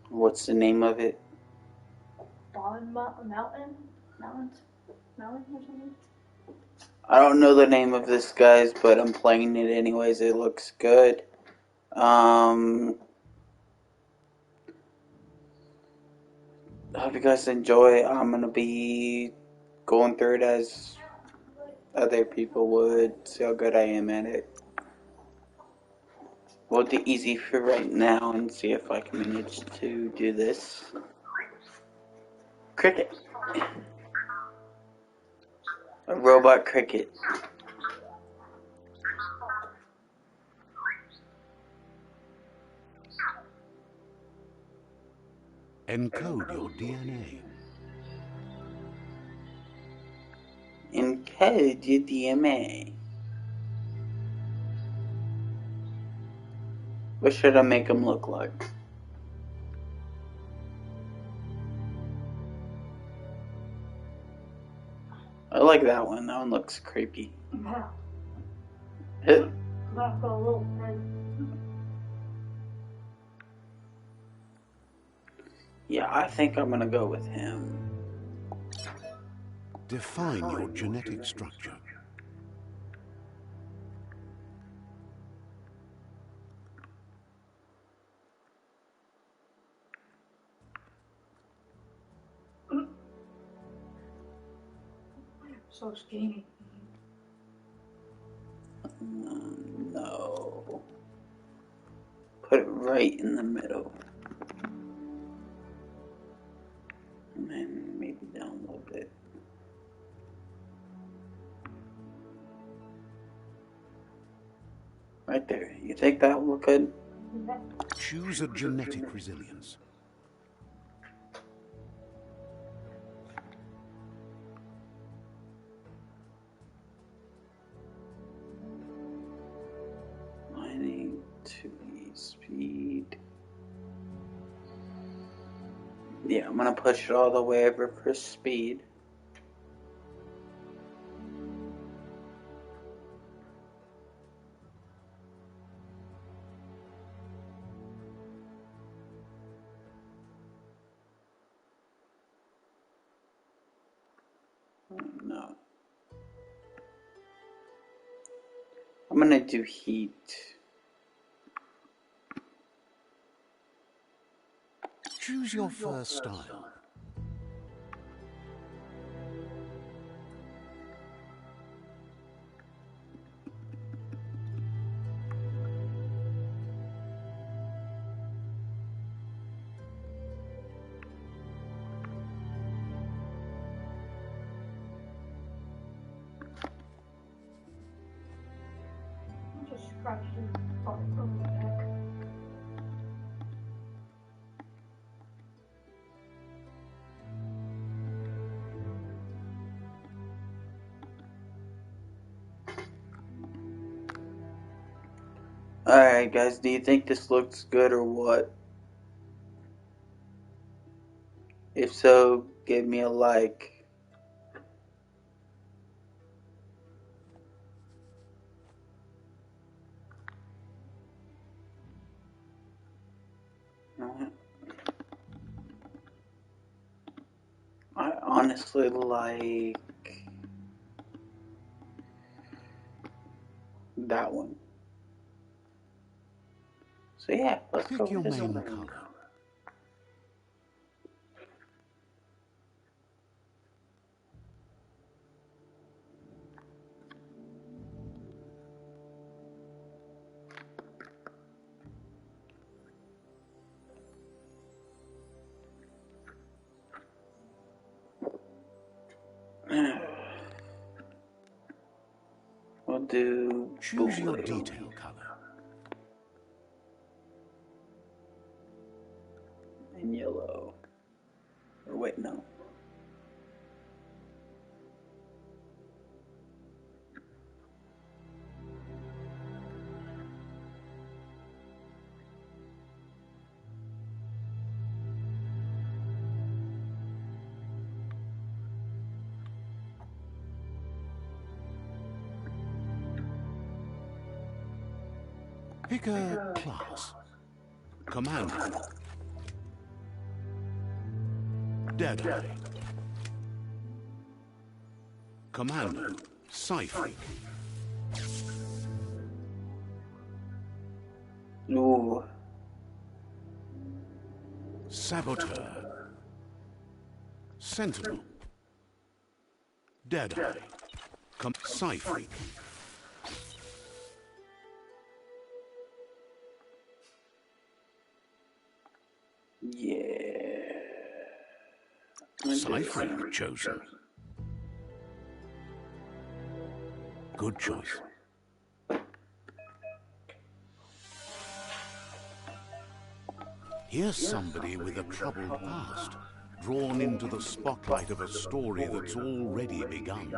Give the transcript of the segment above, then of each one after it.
What's the name of it? Mountain or something. I don't know the name of this, guys, but I'm playing it anyways. It looks good. I hope you guys enjoy. I'm gonna be going through it as other people would. See how good I am at it. We'll do easy for right now and see if I can manage to do this. Cricket. A robot cricket. Encode your DNA. Encode your DNA. What should I make him look like? I like that one. That one looks creepy. Yeah. Got a little head. Yeah, I think I'm gonna go with him. Define your genetic structure. So skinny. No. Put it right in the middle. And then maybe down a little bit. Right there. You think that will look good? Choose a genetic resilience. Mining to speed. Yeah, I'm gonna push it all the way over for speed. No. I'm gonna do heat. Choose your first style. Just scratch the part from the back. Alright guys, do you think this looks good or what? If so, give me a like. I honestly like that one. So yeah, let's go Pick your with this main one. color. We'll do Choose your blue. detail color. And yellow. Or wait, no. Pick a class. Commander. Deadeye. Commando, Psyfreak. Ooh. Saboteur. Sentinel. Deadeye. Psyfreak. Yeah. Psyfreak chosen. Good choice. Here's somebody with a troubled past, drawn into the spotlight of a story that's already begun.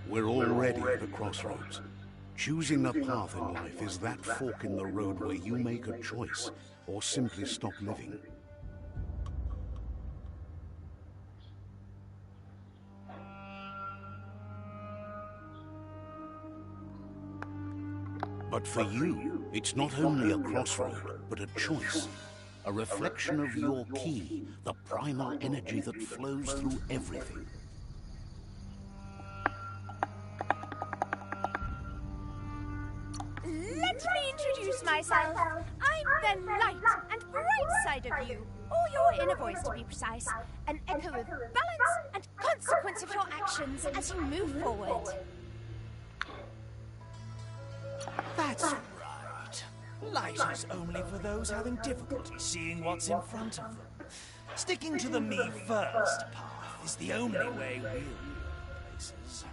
We're already at a crossroads. Choosing a path in life is that fork in the road where you make a choice or simply stop living. But for you, it's not only a crossroad, but a choice. A reflection of your ki, the primal energy that flows through everything. Let me introduce myself. I'm the light and bright side of you, or your inner voice to be precise. An echo of balance and consequence of your actions as you move forward. That's right. Light is only for those having difficulty seeing what's in front of them. Sticking to the me first path is the only way we'll be places.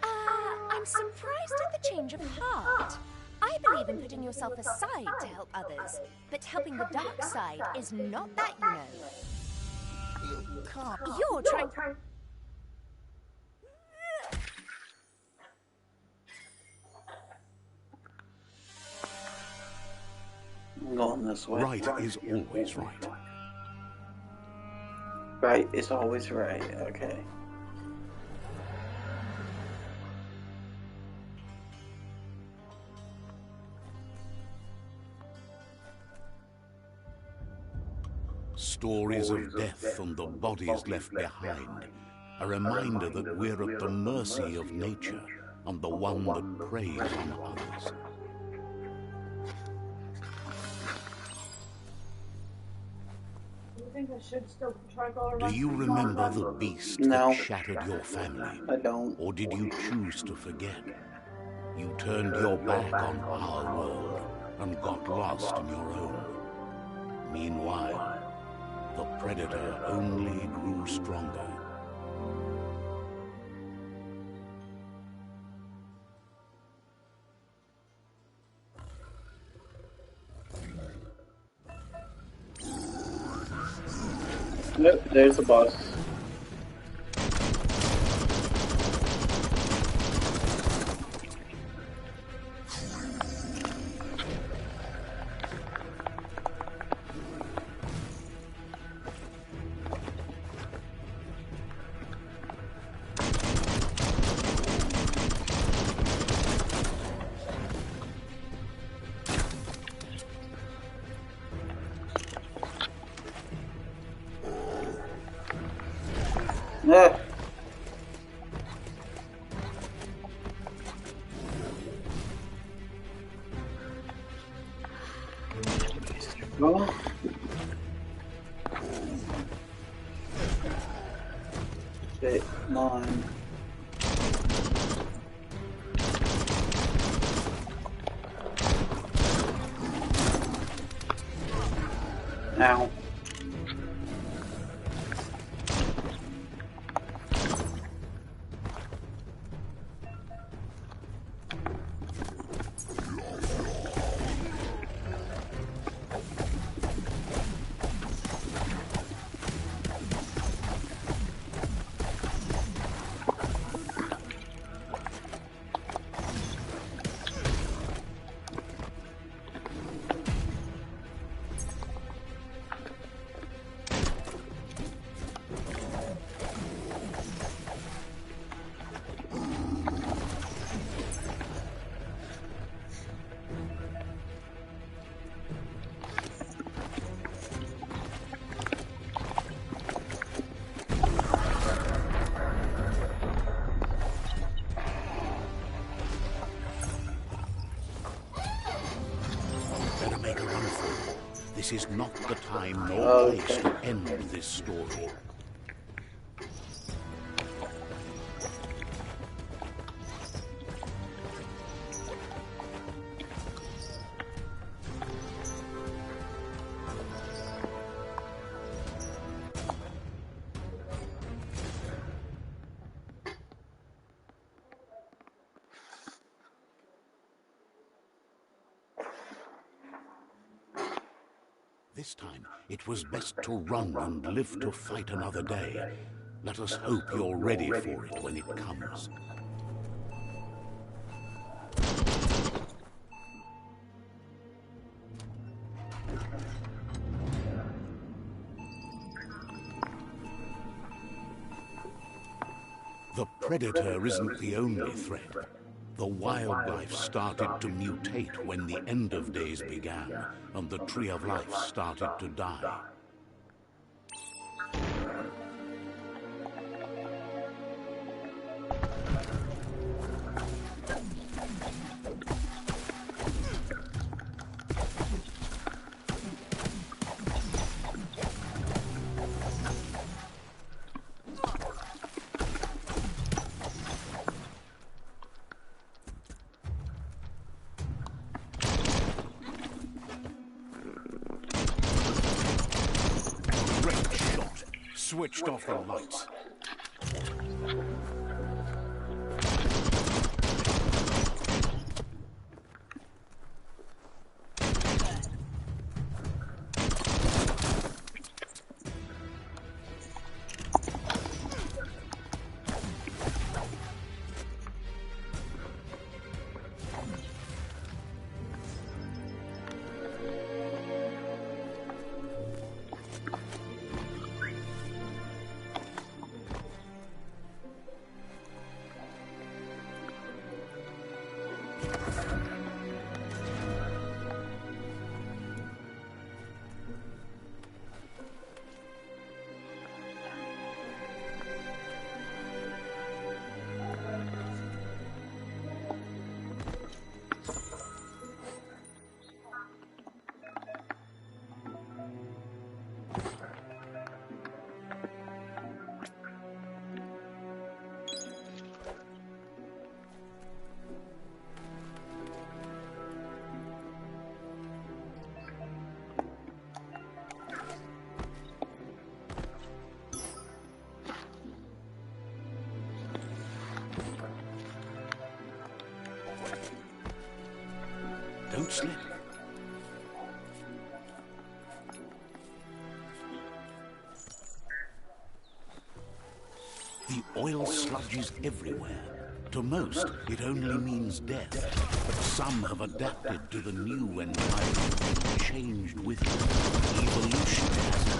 I'm surprised at the change of heart. I believe in putting yourself aside to help others, but helping the dark side is not that, you know. You can't. You're trying... I'm going this way. Right is always right. Right is always right. Okay. Stories of death and the bodies left behind. A reminder that we're at the mercy of nature and the one that preys on others. I think I should still try to go around. Do you remember the beast No. that shattered your family? I don't. Or did you choose to forget? You turned your back on our world and got lost in your own. Meanwhile, the predator only grew stronger. Nope, there's the boss. Ah. Well. Okay, come on. Ow. careful. This is not the time nor place Okay. to end this story. This time, it was best to run and live to fight another day. Let us hope you're ready for it when it comes. The predator isn't the only threat. The wildlife started to mutate when the end of days began, and the tree of life started to die. Switched off the lights. Don't slip. The oil sludges everywhere. To most, it only means death. But some have adapted to the new environment and changed with it. Evolution has it.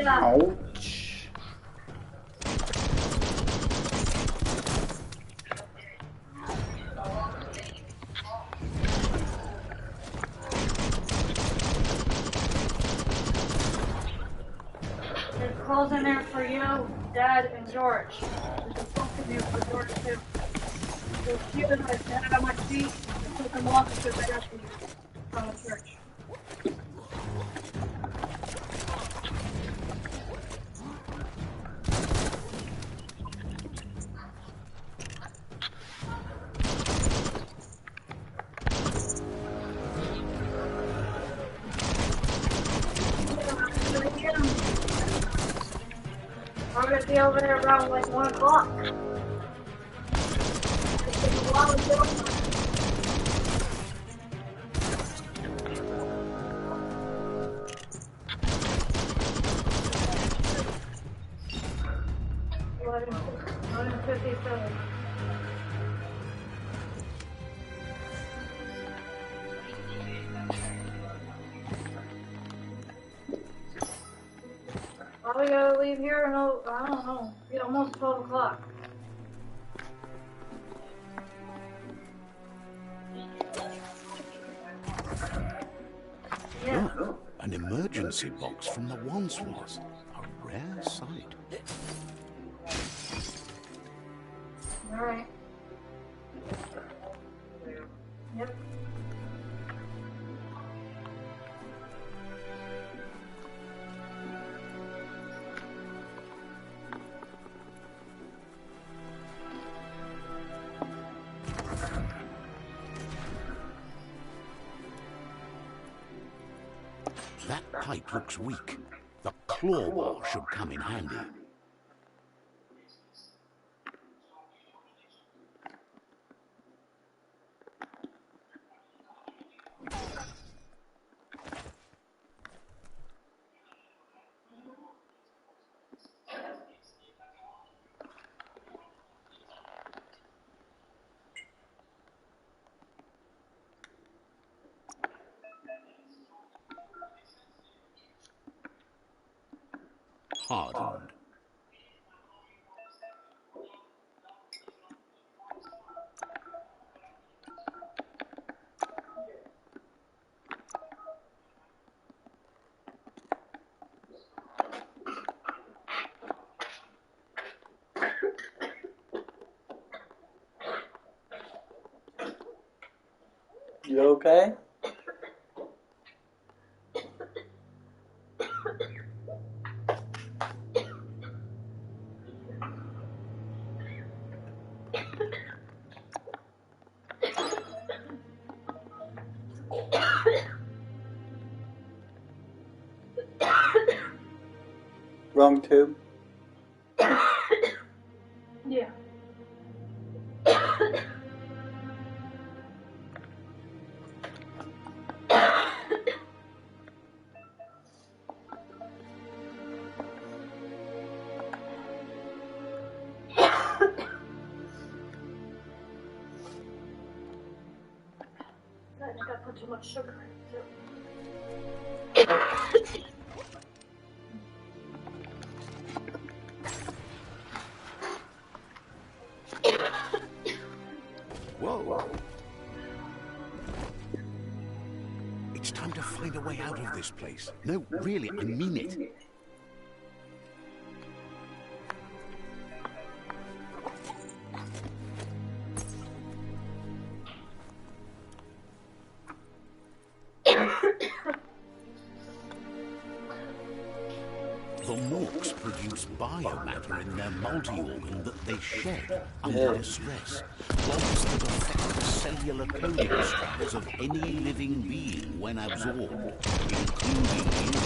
Ouch. There's calls in there for you, Dad, and George. There's a book in there for George too. There's few that I had on my feet. I took them off because I got these from the church. I'm gonna be over there around like 1 o'clock. It's been a while ago. $11.57. Probably gotta leave here in, I don't know, be almost 12 o'clock. Yeah. Oh, an emergency box from the Wandsworth. A rare sight. Alright. Yep. That pipe looks weak. The claw bar should come in handy. Hardened. You okay? Wrong tube. Yeah. I think I put too much sugar in it Whoa. It's time to find a way out of this place. No, really, I mean it. The Morks produce biomatter in their multi-organ that they shed under stress. Bonds that affect the cellular coding strands of any living being when absorbed, including you.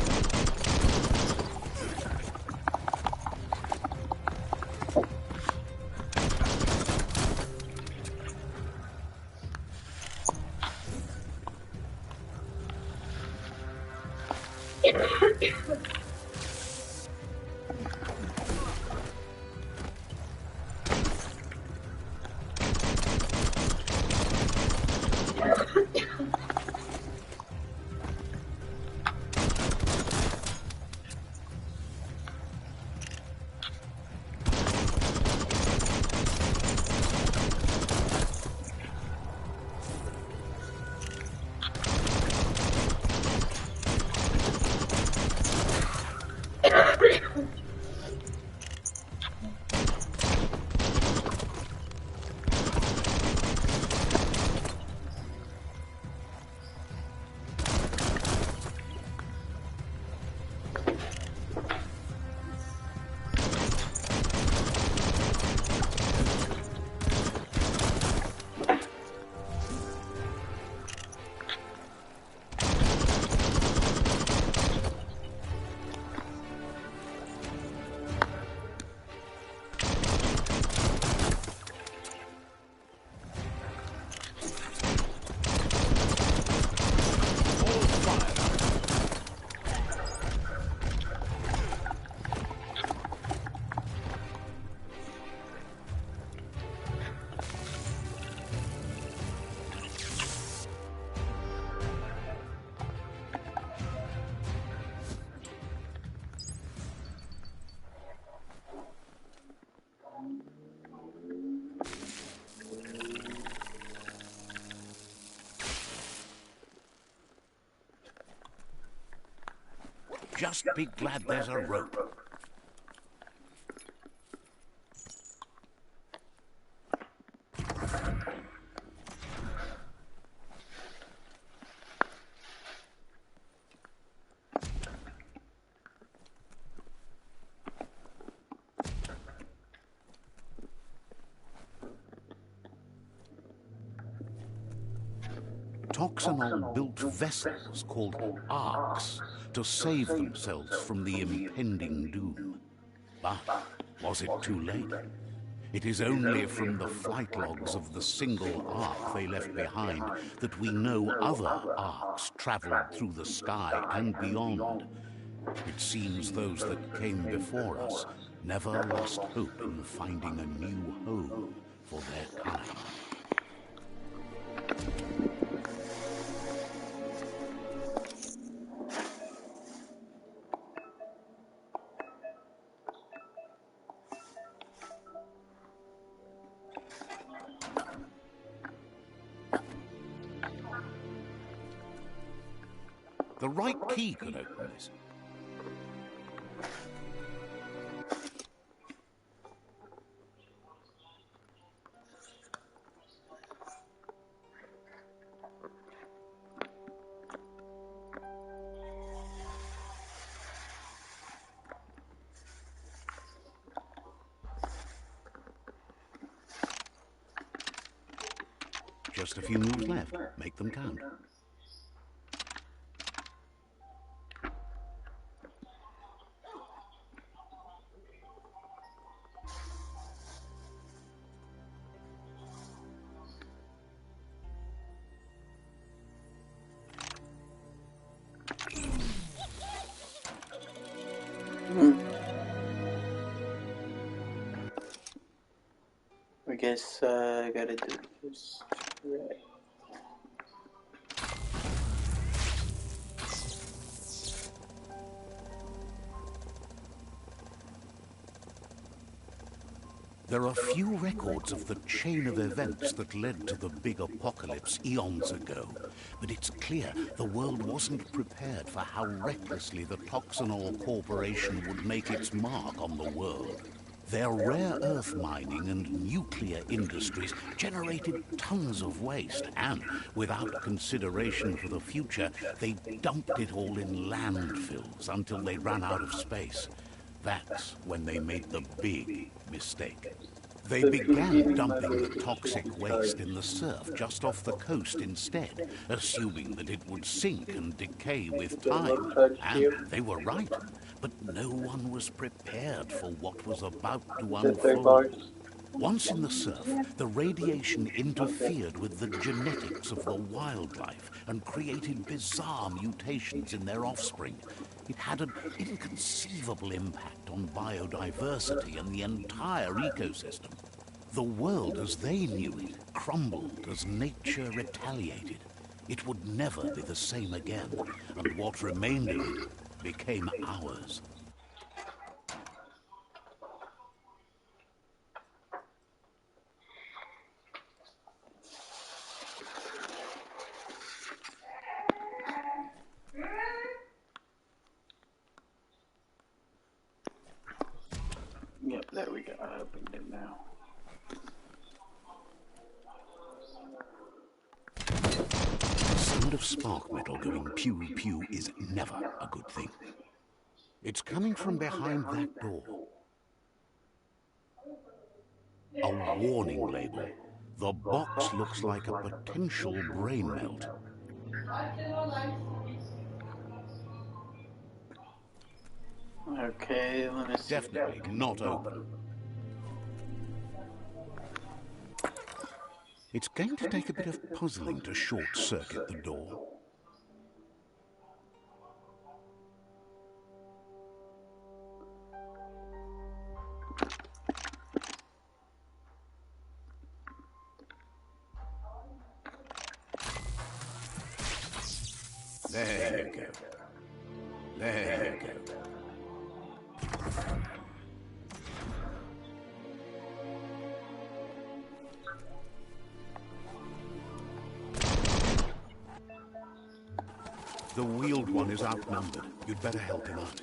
Just be glad there's a rope. Toxanol built vessels called arks to save themselves from the impending doom. But was it too late? It is only from the flight logs of the single ark they left behind that we know other arks traveled through the sky and beyond. It seems those that came before us never lost hope in finding a new home for their kind. The right key could open this. Just a few moves left. Make them count. I guess I gotta do this right. There are few records of the chain of events that led to the big apocalypse eons ago, but it's clear the world wasn't prepared for how recklessly the Toxanol Corporation would make its mark on the world. Their rare earth mining and nuclear industries generated tons of waste, and without consideration for the future, they dumped it all in landfills until they ran out of space. That's when they made the big mistake. They began dumping the toxic waste in the surf just off the coast instead, assuming that it would sink and decay with time. And they were right, but no one was prepared for what was about to unfold. Once in the surf, the radiation interfered with the genetics of the wildlife and created bizarre mutations in their offspring. It had an inconceivable impact on biodiversity and the entire ecosystem. The world as they knew it crumbled as nature retaliated. It would never be the same again, and what remained of it became ours. Yep, there we go. I opened it now. The sound of spark metal going pew-pew is never a good thing. It's coming from behind that door. A warning label. The box looks like a potential brain melt. Okay, let me see. Definitely not open. It's going to take a bit of puzzling to short-circuit the door. There you go. There you go. The wheeled one is outnumbered. You'd better help him out.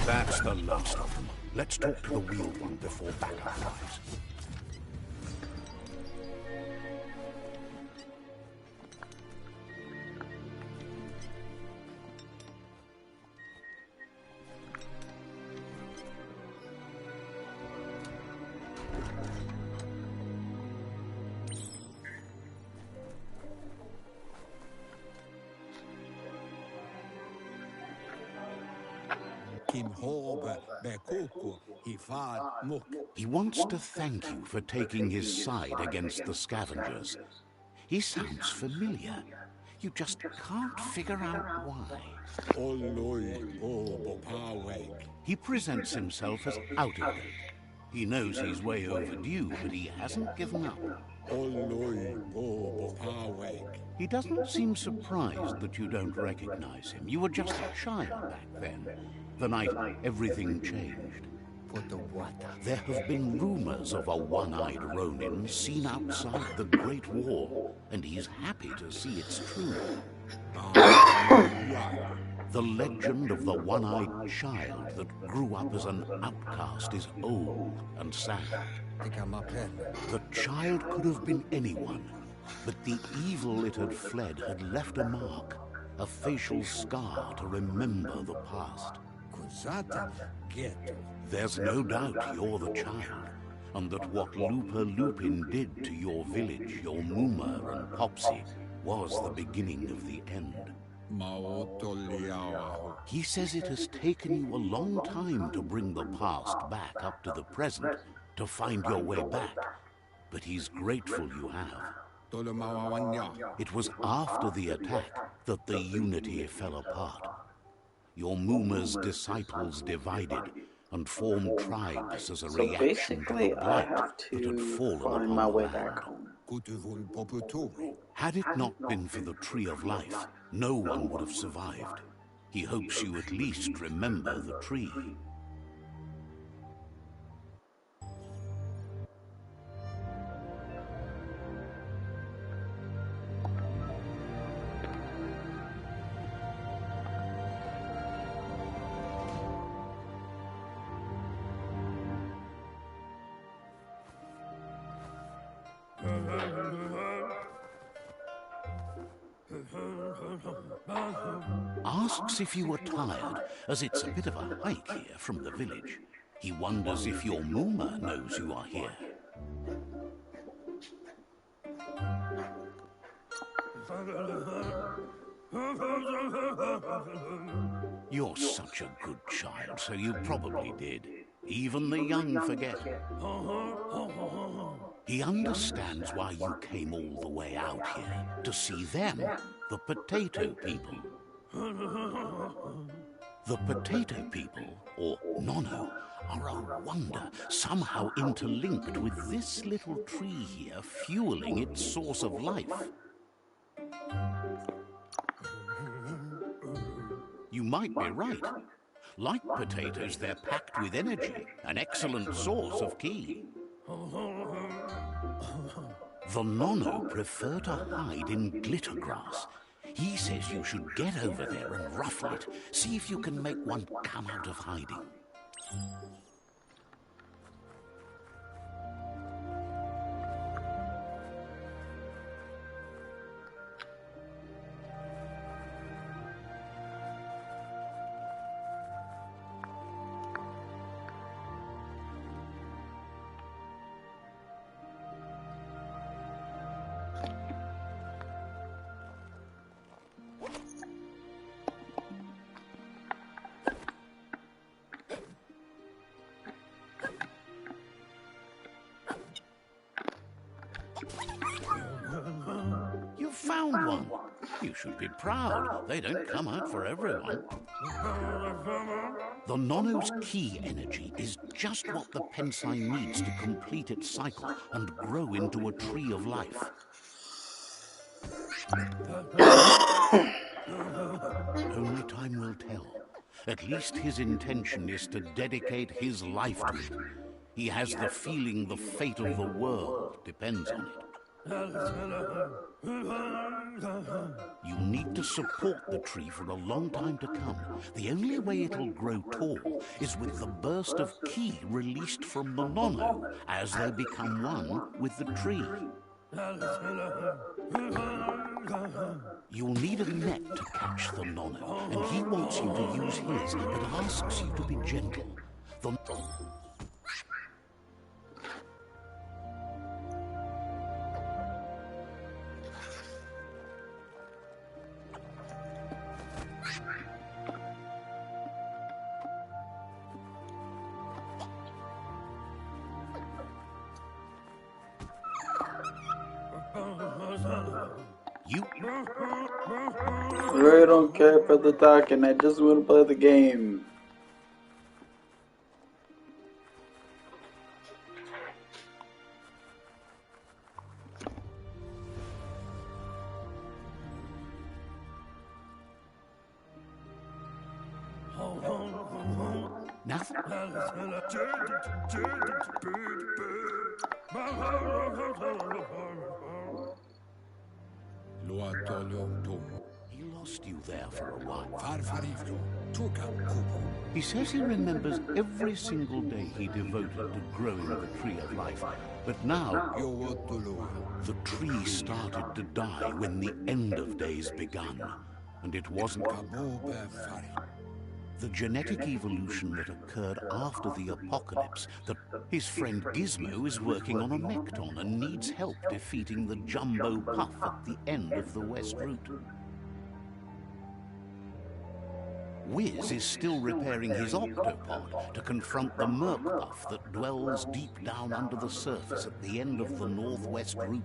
That's the last of them. Let's talk to the wheeled one before backup arrives. He wants to thank you for taking his side against the scavengers. He sounds familiar. You just can't figure out why. He presents himself as out of date. He knows he's way overdue, but he hasn't given up. He doesn't seem surprised that you don't recognize him. You were just a child back then, the night everything changed. There have been rumors of a one-eyed Ronin seen outside the Great Wall, and he's happy to see it's true. The legend of the one-eyed child that grew up as an outcast is old and sad. The child could have been anyone, but the evil it had fled had left a mark, a facial scar to remember the past. There's no doubt you're the child, and that what Looper Lupin did to your village, your Muma and Popsy, was the beginning of the end. He says it has taken you a long time to bring the past back up to the present, to find your way back, but he's grateful you have. It was after the attack that the unity fell apart. Your Muma's disciples divided, and formed tribes as a So reaction to basically, the I blight have that had to fallen find upon my the way land. back home. Had it not been for the Tree of Life, no one would have survived. He hopes you at least remember the tree. Asks if you are tired, as it's a bit of a hike here from the village. He wonders if your Mooma knows you are here. You're such a good child, so you probably did. Even the young forget. He understands why you came all the way out here, to see them, the potato people. The potato people, or Nono, are a wonder, somehow interlinked with this little tree here fueling its source of life. You might be right. Like potatoes, they're packed with energy, an excellent source of ki. The Nono prefer to hide in glitter grass. He says you should get over there and ruffle it. See if you can make one come out of hiding. You found one. You should be proud. They don't come out for everyone. The Nono's ki energy is just what the Pensai needs to complete its cycle and grow into a tree of life. Only time will tell. At least his intention is to dedicate his life to it. He has the feeling the fate of the world depends on it. You need to support the tree for a long time to come. The only way it'll grow tall is with the burst of ki released from the Nono as they become one with the tree. You'll need a net to catch the Nono, and he wants you to use his, but asks you to be gentle. I really don't care for the talking, I just want to play the game. Nothing. He lost you there for a while. He says he remembers every single day he devoted to growing the Tree of Life. But now, the tree started to die when the end of days begun. And it wasn't the genetic evolution that occurred after the apocalypse that his friend Gizmo is working on a Mekton and needs help defeating the Jumbo Puff at the end of the West Route. Wiz is still repairing his Octopod to confront the Merc Puff that dwells deep down under the surface at the end of the Northwest Route.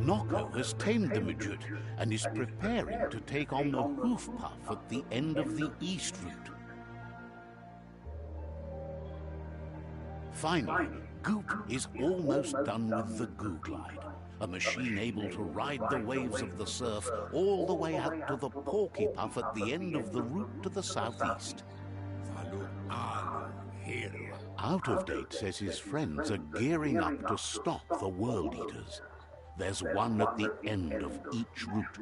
Nocco has tamed the midget and is preparing to take on the hoof puff at the end of the east route. Finally, Goop is almost done with the Goo Glide, a machine able to ride the waves of the surf all the way out to the Porky Puff at the end of the route to the southeast. Out of Date says his friends are gearing up to stop the World Eaters. There's one at the end of each route.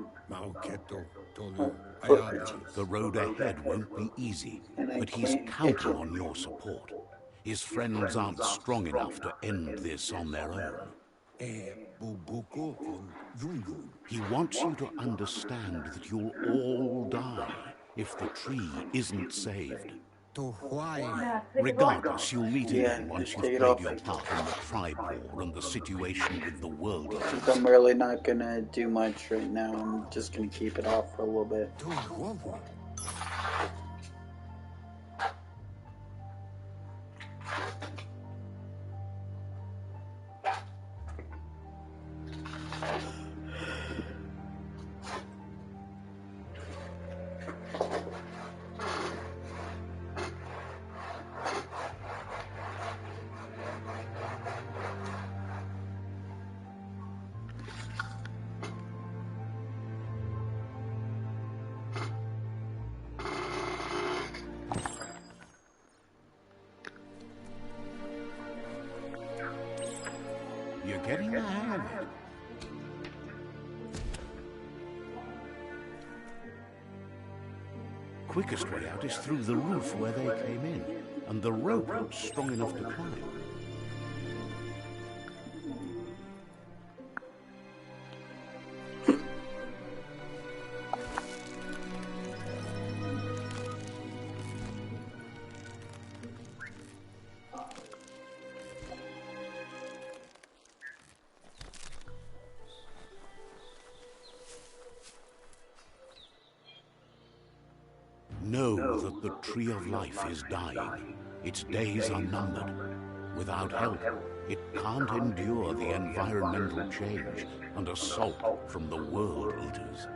The road ahead won't be easy, but he's counting on your support. His friends aren't strong enough to end this on their own. He wants you to understand that you'll all die if the tree isn't saved. Regardless, you'll meet again once you've played your part in the tribe war and the situation with the World Eaters. I'm really not gonna do much right now. I'm just gonna keep it off for a little bit. You're getting the hang of it. Quickest way out is through the roof where they came in, and the rope ain't strong enough to climb. Know that the Tree of Life is dying. Its days are numbered. Without help, it can't endure the environmental change and assault from the World Eaters.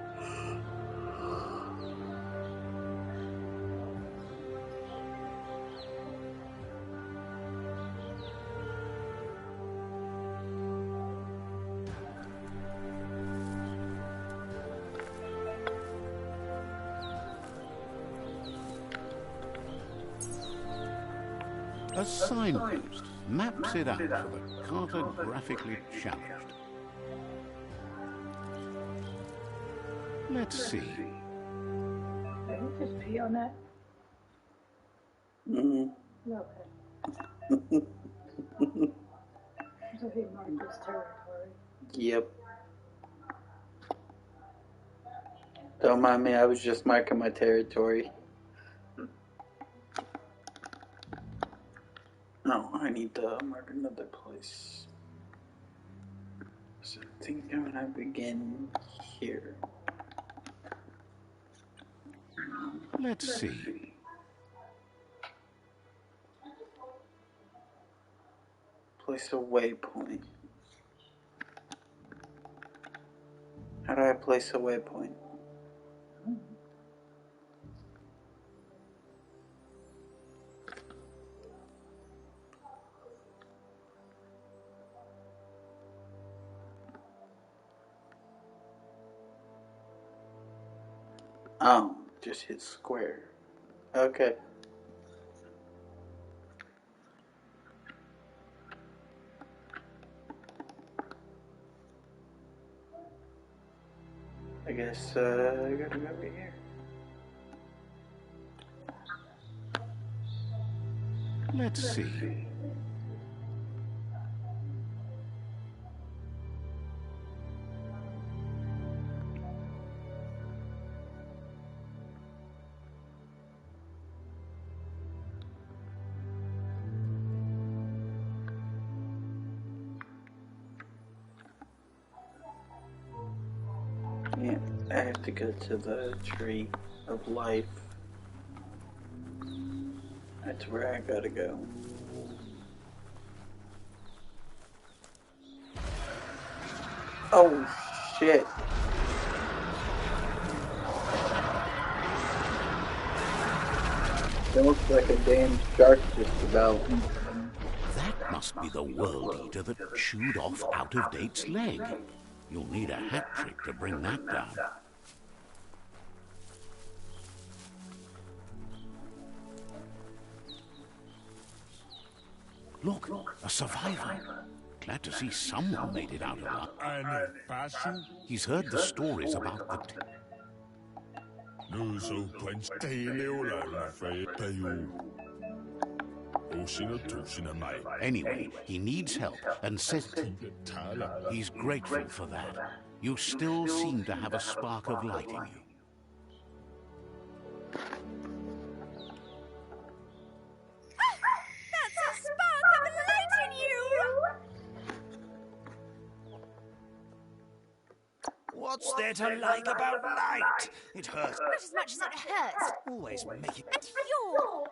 A signpost maps it out for the cartographically challenged. Let's see. Did you just pee on that? Okay. So he marked his territory. Yep. Don't mind me, I was just marking my territory. No, I need to mark another place. So I think I'm gonna begin here. Let's see. Place a waypoint. How do I place a waypoint? Oh, just hit square. Okay. I guess I gotta go over here. Let's see. Yeah, I have to go to the Tree of Life. That's where I gotta go. Oh shit. It looks like a damn shark just about. That must be the World Eater that chewed off Out-of-Date's leg. You'll need a hat trick to bring that down. Look, a survivor. Glad to see someone made it out alive. He's heard the stories about the... Anyway, he needs help and says he's grateful for that. You still seem to have a spark of light in you. That's a spark of light in you! What's there to like about light? It hurts. Not as much as it hurts. Always make it... And you're...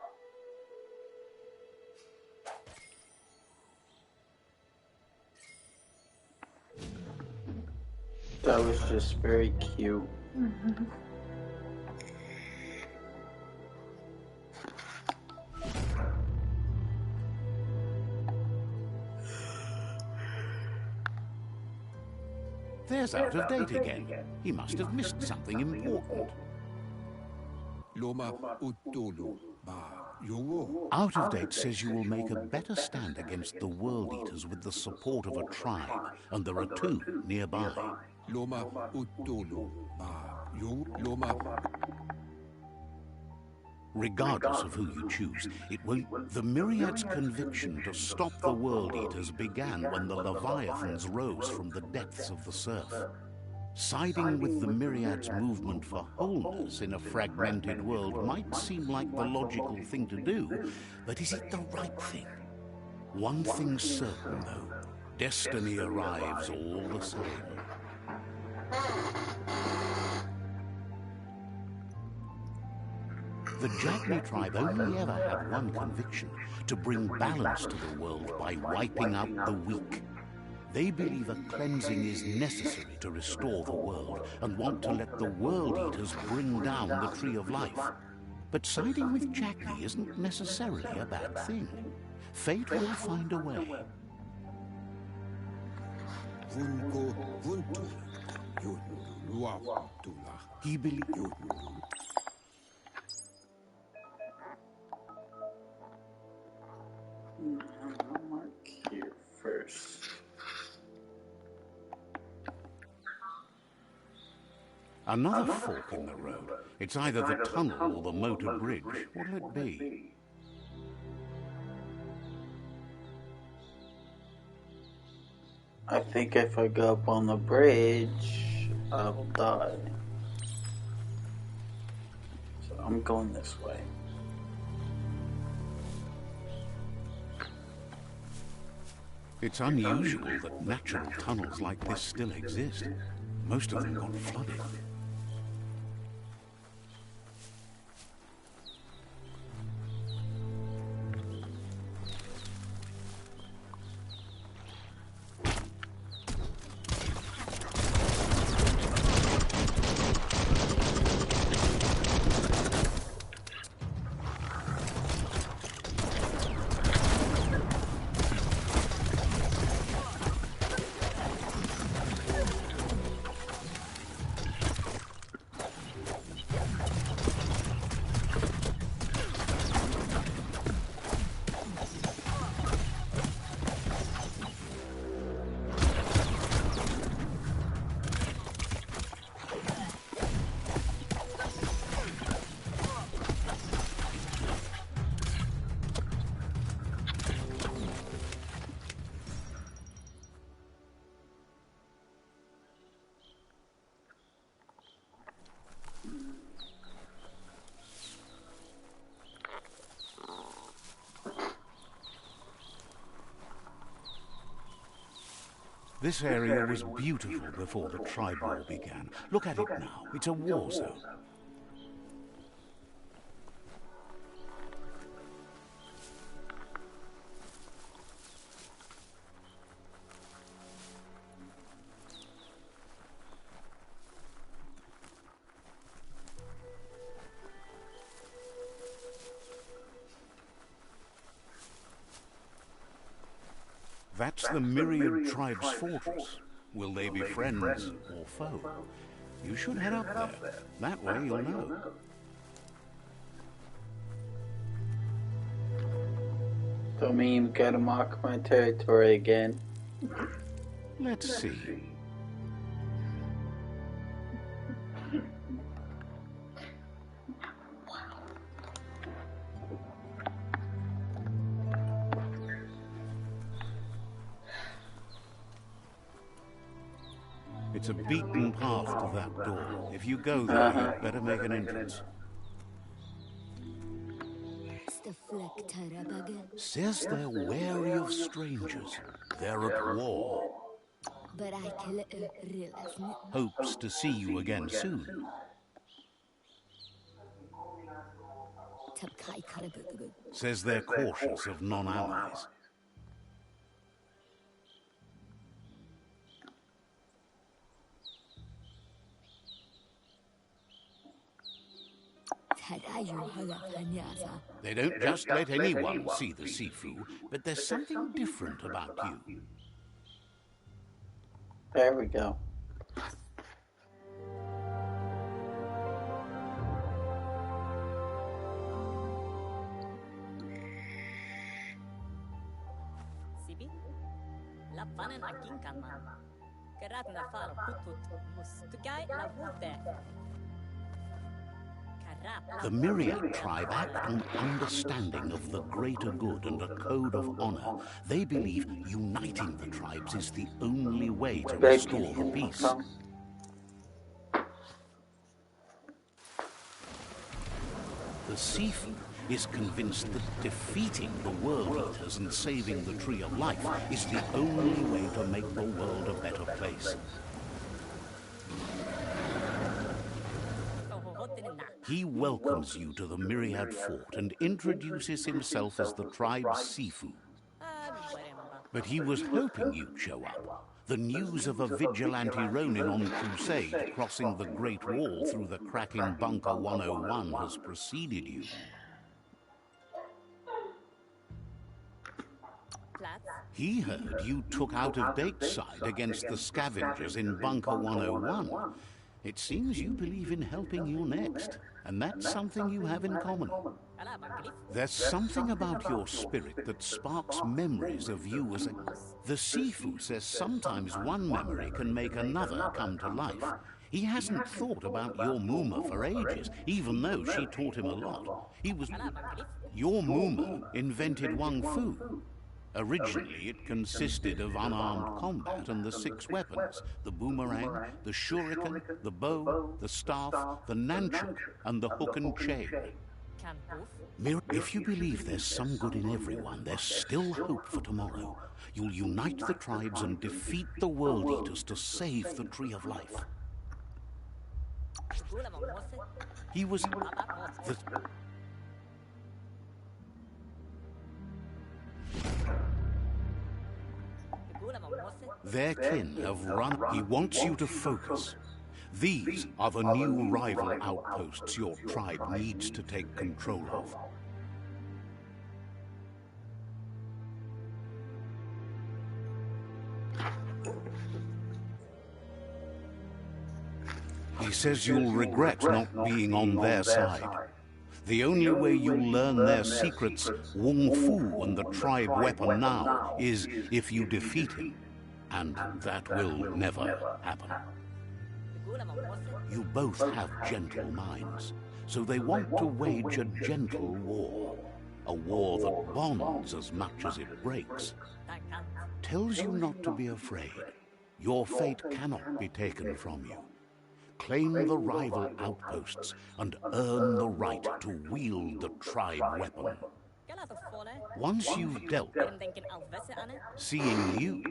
That was just very cute. There's Out-of-Date again. He must have missed something important. Out-of-Date says you will make a better stand against the World Eaters with the support of a tribe, and there are two nearby. Regardless of who you choose, it will... The Myriad's conviction to stop the World Eaters began when the Leviathans rose from the depths of the surf. Siding with the Myriad's movement for wholeness in a fragmented world might seem like the logical thing to do, but is it the right thing? One thing's certain, though. Destiny arrives all the same. The Jagni tribe only ever had one conviction: to bring balance to the world by wiping out the weak. They believe a cleansing is necessary to restore the world, and want to let the World Eaters bring down the Tree of Life. But siding with Jagni isn't necessarily a bad thing. Fate will find a way. He believes... I'll mark here first. Another fork in the road. It's either the tunnel or the motor bridge. What'll it be? I think if I go up on the bridge, I'll die. So I'm going this way. It's unusual that natural tunnels like this still exist. Most of them got flooded. This area was beautiful before the tribe war began. Look at it now. It's a war zone. That's the Myriad Tribe's fortress. Will they be friends or foe? You should head up there. That way you'll know. Don't mean you gotta mark my territory again. Let's see. It's a beaten path to that door. If you go there, you'd better make an entrance. Says they're wary of strangers. They're at war. Hopes to see you again soon. Says they're cautious of non-allies. They don't just let anyone see the Sifu, but there's something different about you. There we go. Sibi? Lapanen aking kanman. Kerat na far putut mustugai la vute. The Myriad tribe act on understanding of the greater good and a code of honor. They believe uniting the tribes is the only way to restore the peace. The Sifu is convinced that defeating the World Eaters and saving the Tree of Life is the only way to make the world a better place. He welcomes you to the Myriad Fort and introduces himself as the tribe's Sifu. But he was hoping you'd show up. The news of a vigilante Ronin on crusade crossing the Great Wall through the crack in Bunker 101 has preceded you. He heard you took out-of-date side against the scavengers in Bunker 101. It seems you believe in helping you next, and that's something you have in common. There's something about your spirit that sparks memories of you as a... The Sifu says sometimes one memory can make another come to life. He hasn't thought about your Muma for ages, even though she taught him a lot. Your Muma invented Wung Fu. Originally, it consisted of unarmed combat and the 6 weapons: the boomerang, the shuriken, the bow, the staff, the nunchuk, and the hook and chain. If you believe there's some good in everyone, there's still hope for tomorrow. You'll unite the tribes and defeat the World Eaters to save the Tree of Life. He was... Their kin have run. He wants you to focus. These are the new rival outposts your tribe needs to take control of. He says you'll regret not being on their side. The only way you'll learn their secrets, Wung Fu and the tribe weapon now, is if you defeat him. And that will never happen. You both have gentle minds, so they want to wage a gentle war. A war that bonds as much as it breaks. Tells you not to be afraid. Your fate cannot be taken from you. Claim the rival outposts and earn the right to wield the tribe weapon. Once you've dealt, seeing you,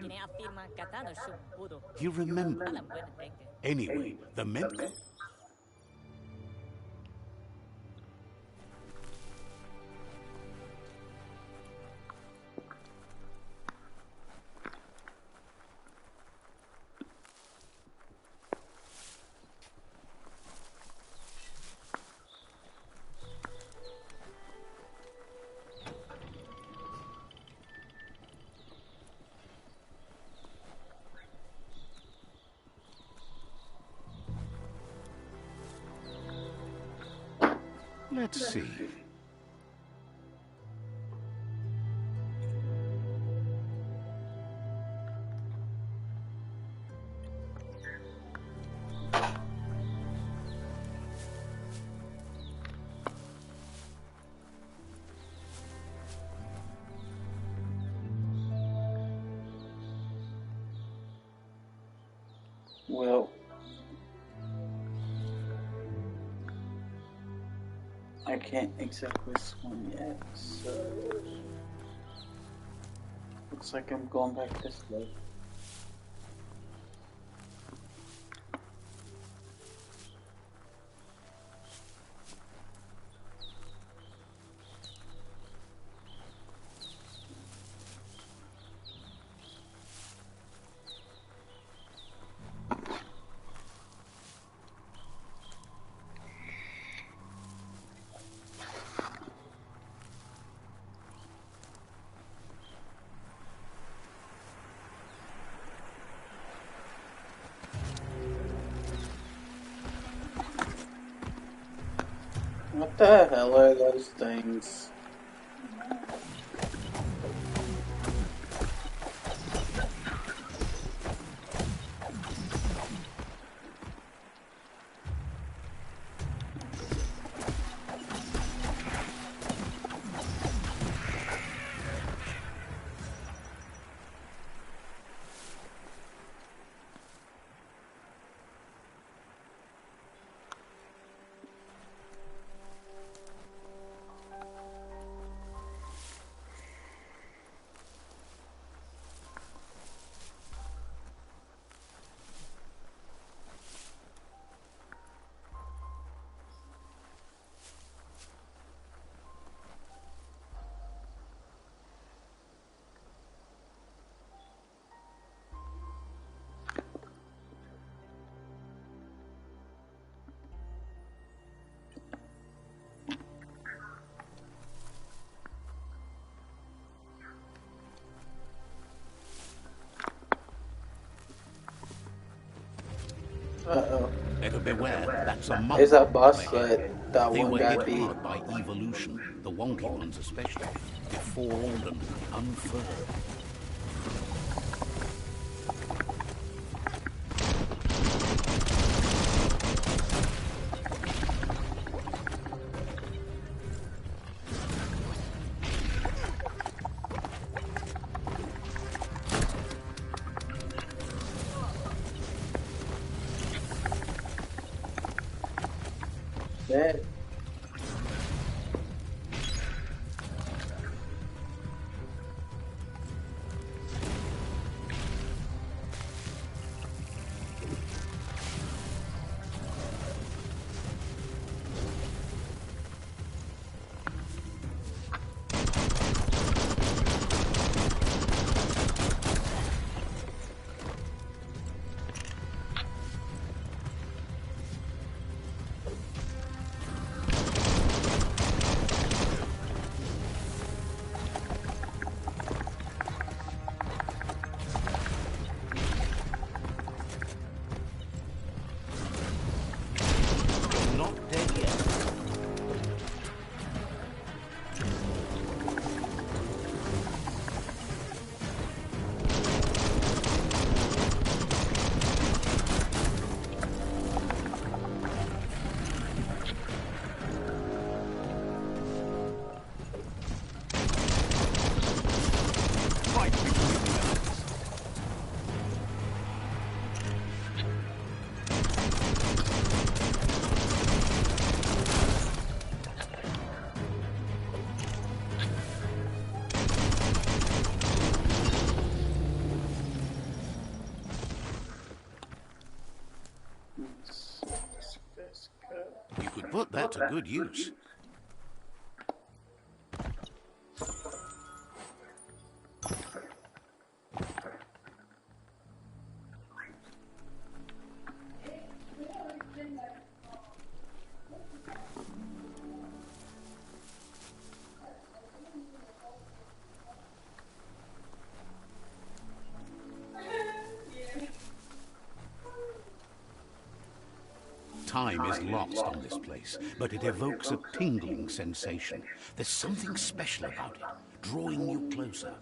he remembered. Anyway, the men... Let's see. Well, I can't exactly swim yet, so looks like I'm going back this way. What the hell are those things? Uh-oh. Better beware, that's a monk. Is that boss up ahead. that They one were guy hit beat? hard by evolution, the wonky ones especially, deformed and unfurled. Dead. Not dead yet. Right between the eyes. You could put that to good use. Time is lost on this place, but it evokes a tingling sensation. There's something special about it, drawing you closer.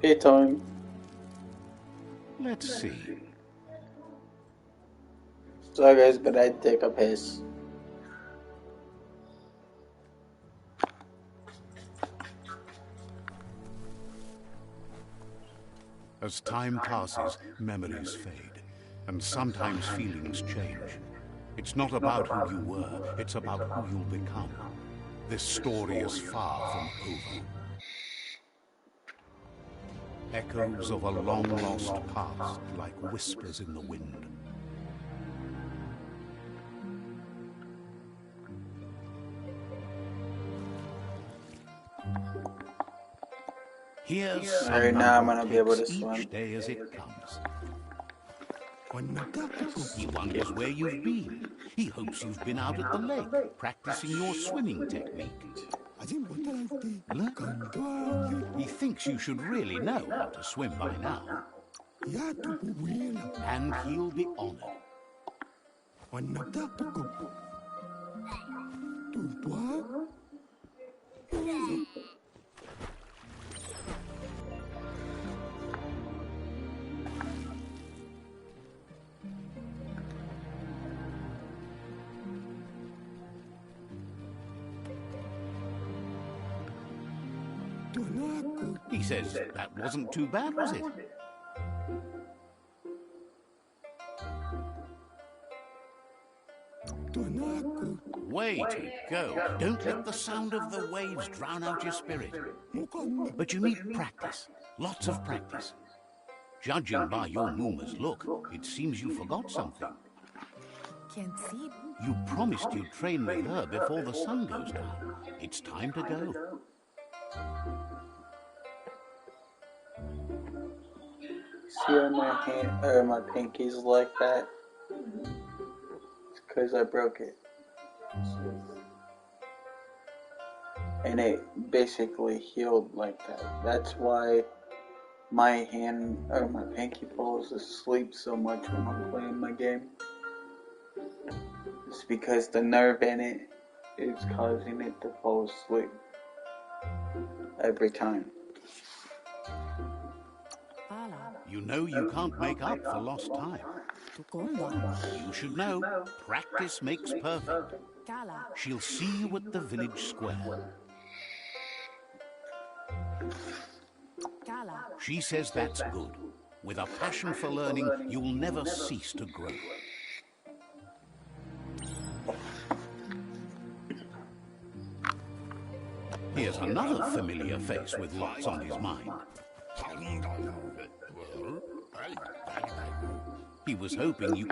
Playtime. Let's see. Sorry guys, but I take a piss. As time passes, memories fade, and sometimes feelings change. It's not about who you were, it's about who you'll become. This story is far from over. Echoes of a long-lost past, like whispers in the wind. Here's Alright, now I'm someone gonna who be able to takes swim. each day as it comes. He wonders where you've been. He hopes you've been out at the lake, practicing your swimming technique. Look. He thinks you should really know how to swim by now. And he'll be honored. He says, that wasn't too bad, was it? Way to go. Don't let the sound of the waves drown out your spirit. But you need practice. Lots of practice. Judging by your Muma's look, it seems you forgot something. Can't see. You promised you'd train with her before the sun goes down. It's time to go. See how my hand or my pinky's like that? It's because I broke it. And it basically healed like that. That's why my hand or my pinky falls asleep so much when I'm playing my game. It's because the nerve in it is causing it to fall asleep every time. You know you can't make up for lost time. You should know, practice makes perfect. She'll see you at the village square. She says that's good. With a passion for learning, you'll never cease to grow. Here's another familiar face with lots on his mind. He was hoping you...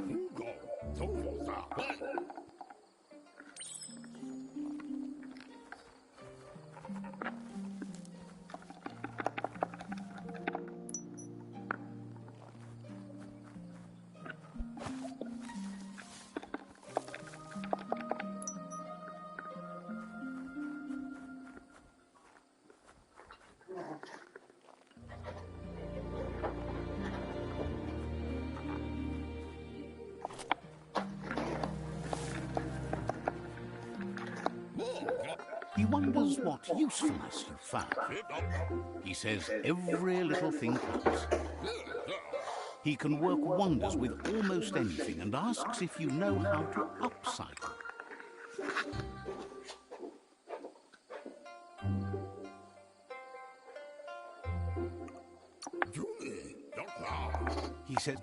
He wonders what usefulness you found. He says every little thing counts. He can work wonders with almost anything and asks if you know how to upcycle. He says...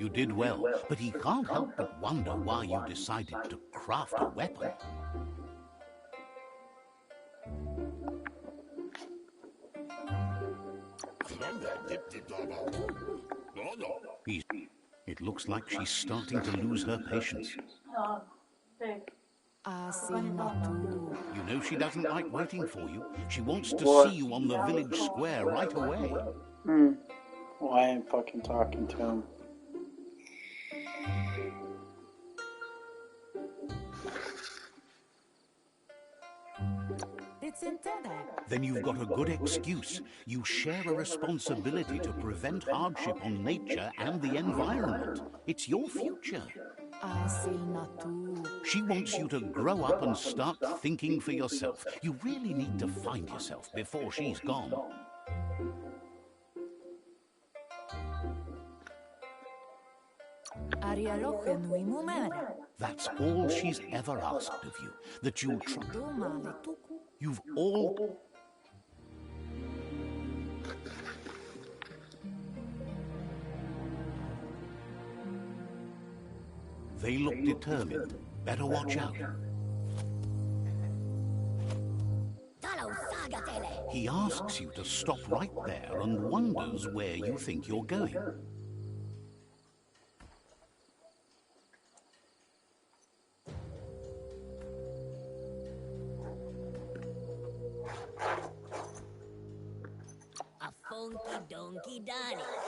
You did well, but he can't help but wonder why you decided to craft a weapon. It looks like she's starting to lose her patience. Big. You know she doesn't like waiting for you. She wants to What? see you on the village square right away. Well, I ain't fucking talking to him. Then you've got a good excuse. You share a responsibility to prevent hardship on nature and the environment. It's your future. She wants you to grow up and start thinking for yourself. You really need to find yourself before she's gone. That's all she's ever asked of you, that you'll try. You've all... They look determined. Better watch out. He asks you to stop right there and wonders where you think you're going.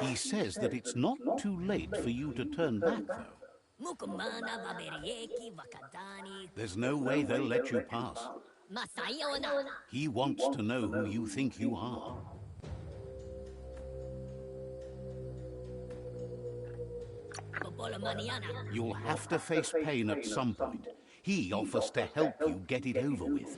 He says that it's not too late for you to turn back, though. There's no way they'll let you pass. He wants to know who you think you are. You'll have to face pain at some point. He offers to help you get it over with.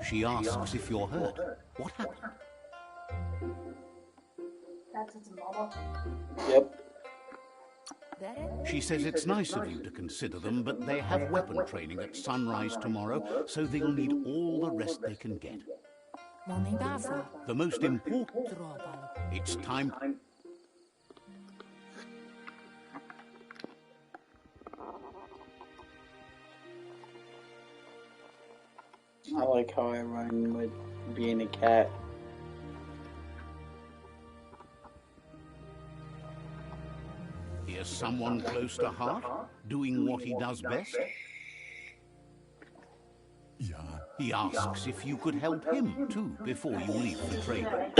She asks if you're hurt. What happened? That's its mama. Yep. She says it's nice of you to consider them, but they have weapon training at sunrise tomorrow, so they'll need all the rest they can get. The most important... It's time... I like how I run with being a cat. Here's someone close to heart, doing what he does best. He asks if you could help him, too, before you leave the training.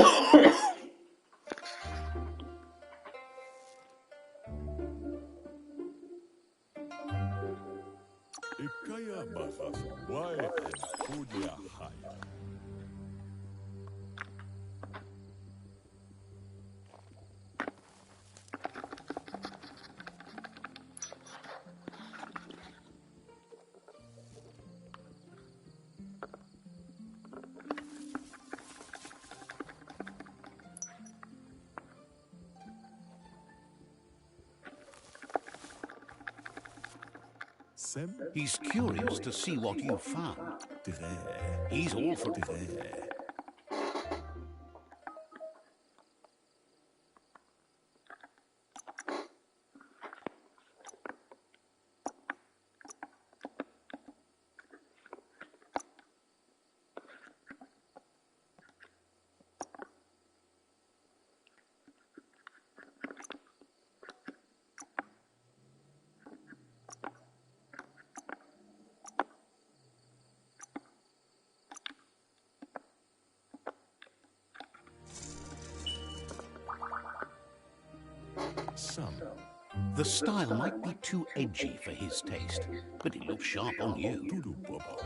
He's curious to see what you've found. He's all for it. some. The style might be too edgy for his taste, but it looks sharp on you.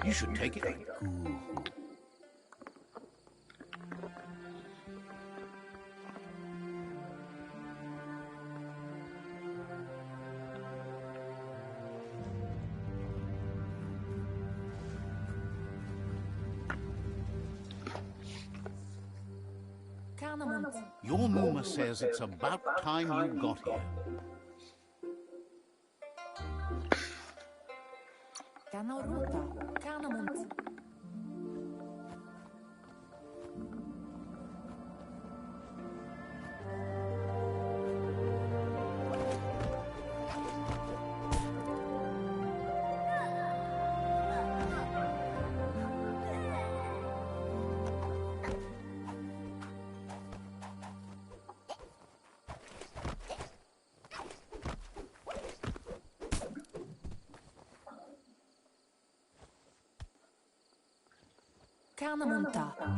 You should take it. Your Muma says it's about time you got here.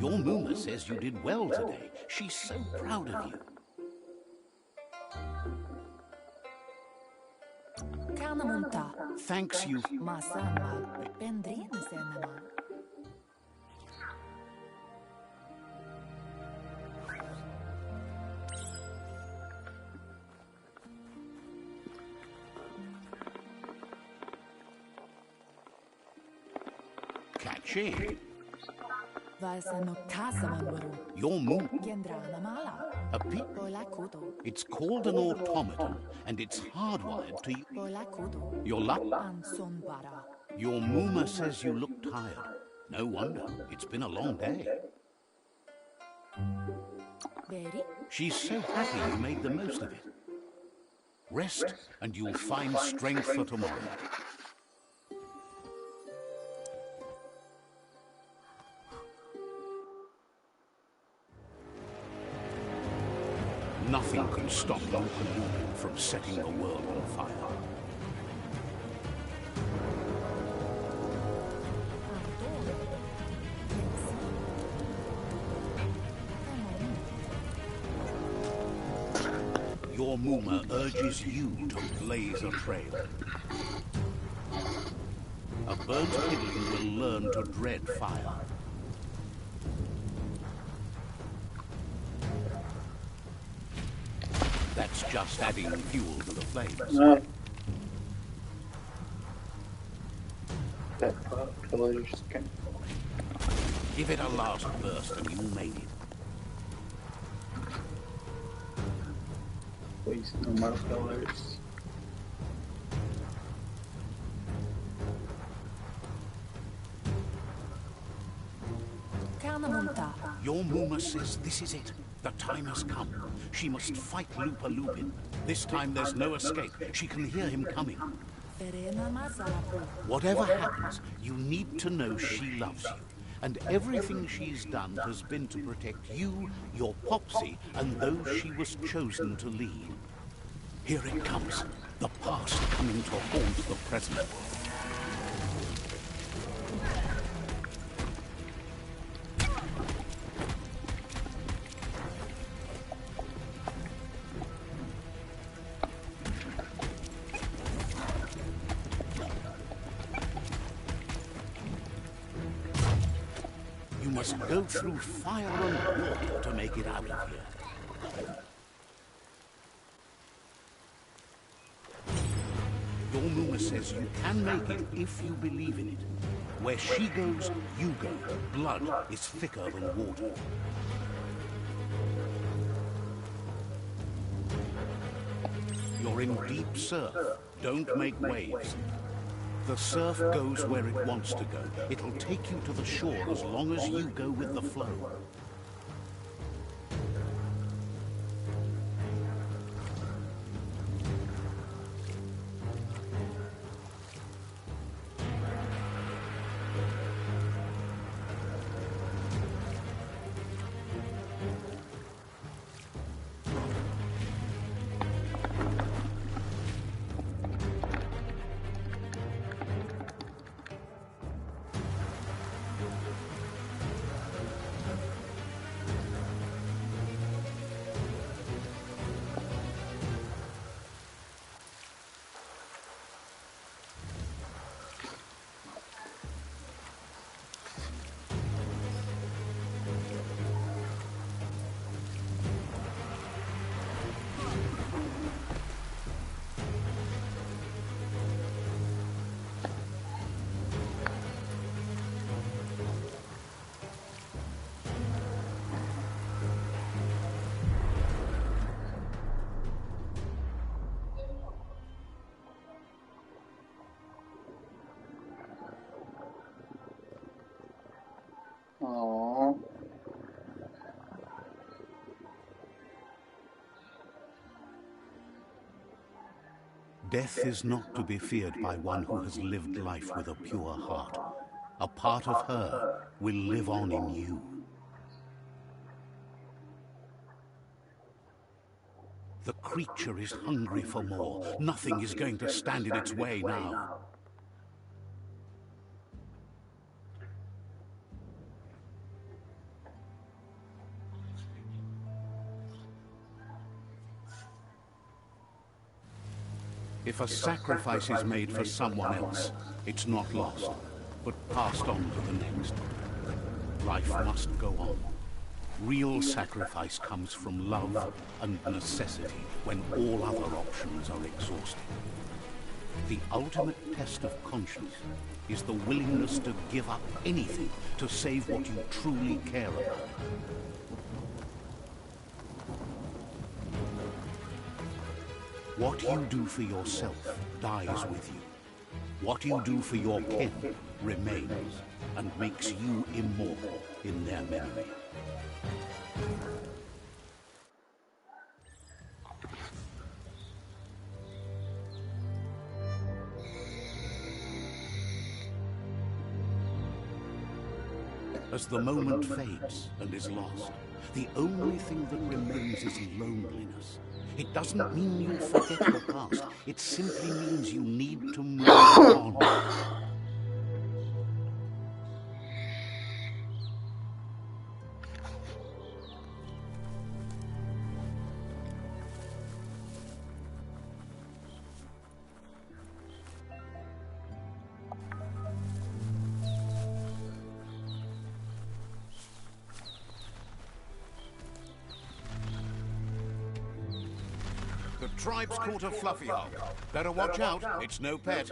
Your Muma says you did well today. She's so proud of you. Thanks you. Catchy. Your moon. A It's called an automaton, and it's hardwired to you. Your luck. Your Muma says you look tired. No wonder. It's been a long day. She's so happy you made the most of it. Rest, and you'll find strength for tomorrow. Nothing can stop Biomutant from setting the world on fire. Your Muma urges you to blaze a trail. A burnt kidling will learn to dread fire. That's just adding fuel to the flames. No. That pillars can... Give it a last burst and you made it. Please, no more pillars. Your Muma says this is it. The time has come. She must fight Lupa Lupin. This time there's no escape. She can hear him coming. Whatever happens, you need to know she loves you. And everything she's done has been to protect you, your Popsy, and those she was chosen to lead. Here it comes. The past coming to haunt the present. You must go through fire and water to make it out of here. Your Muma says you can make it if you believe in it. Where she goes, you go. Blood is thicker than water. You're in deep surf. Don't make waves. The surf goes where it wants to go. It'll take you to the shore as long as you go with the flow. Death is not to be feared by one who has lived life with a pure heart. A part of her will live on in you. The creature is hungry for more. Nothing is going to stand in its way now. If a sacrifice is made for someone else, it's not lost, but passed on to the next. Life must go on. Real sacrifice comes from love and necessity when all other options are exhausted. The ultimate test of conscience is the willingness to give up anything to save what you truly care about. What you do for yourself dies with you. What you do for your kin remains and makes you immortal in their memory. As the moment fades and is lost, the only thing that remains is loneliness. It doesn't mean you'll forget your past. It simply means you need to move on. The tribe's caught a fluffy hog. Better watch out, it's no pet.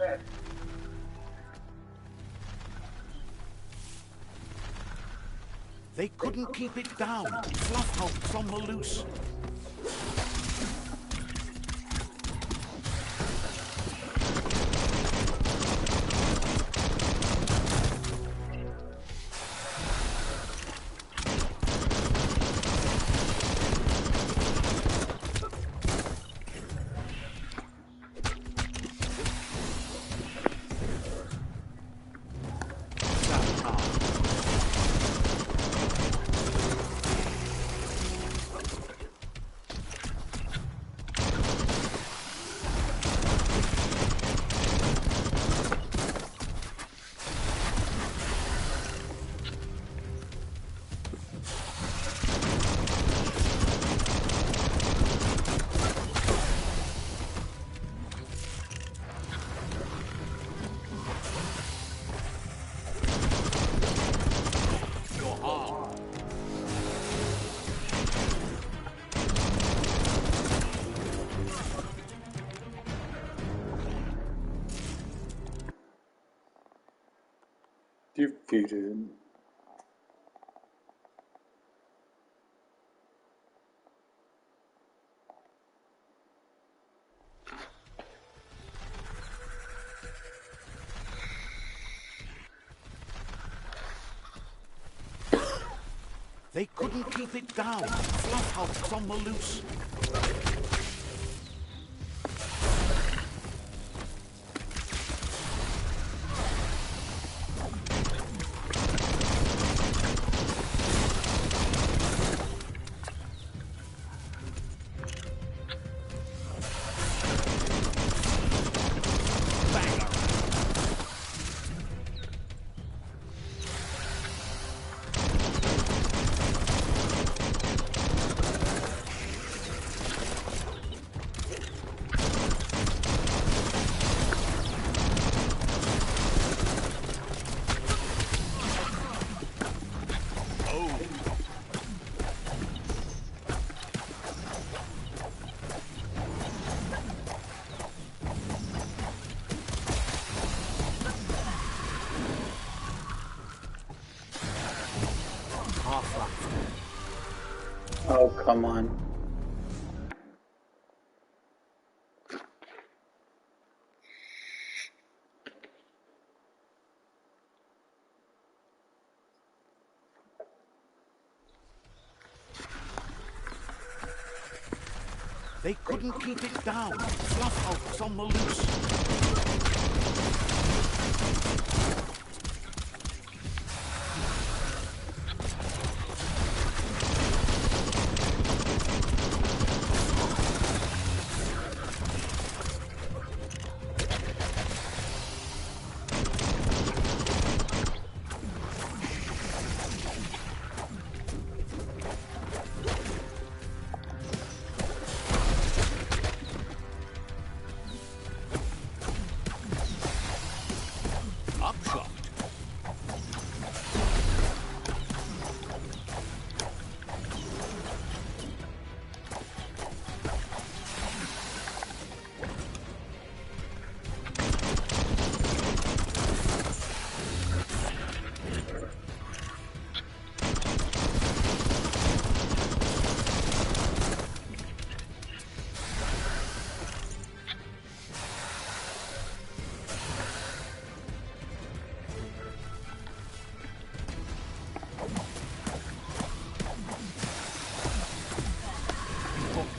They couldn't keep it down. Fluff hogs on the loose. Defeated. They couldn't keep it down. Fluff hogs on the loose. Oh, come on. They couldn't keep it down. Fluff hulks on the loose. Upshot.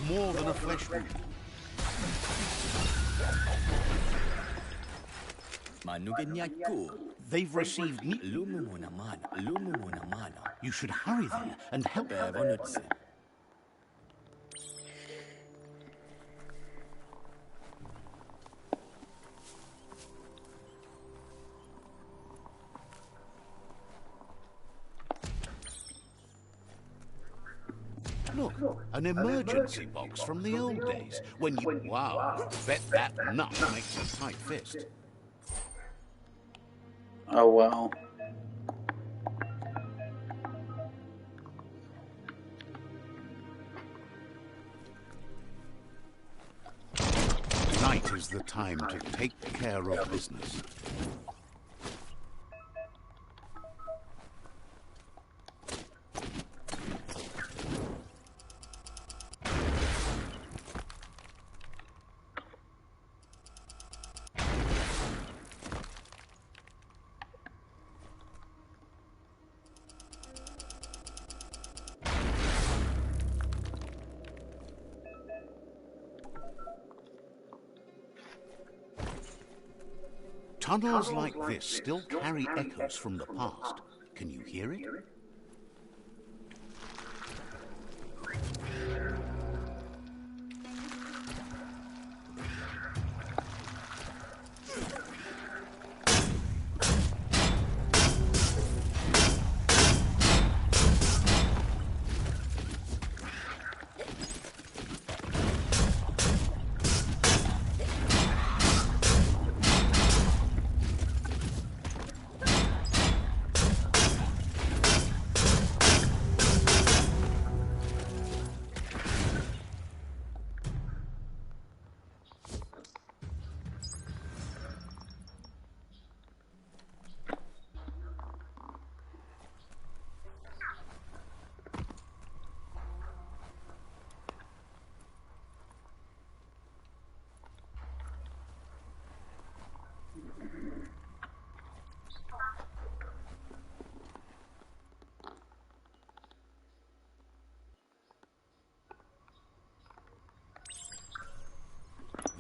More than a flesh wound. They've received You should hurry there and help them. Look, an emergency box from the old days. When you... Wow, bet that nut makes a tight fist. Oh, wow. Night is the time to take care of business. Tunnels like this still carry echoes from the past. Can you hear it?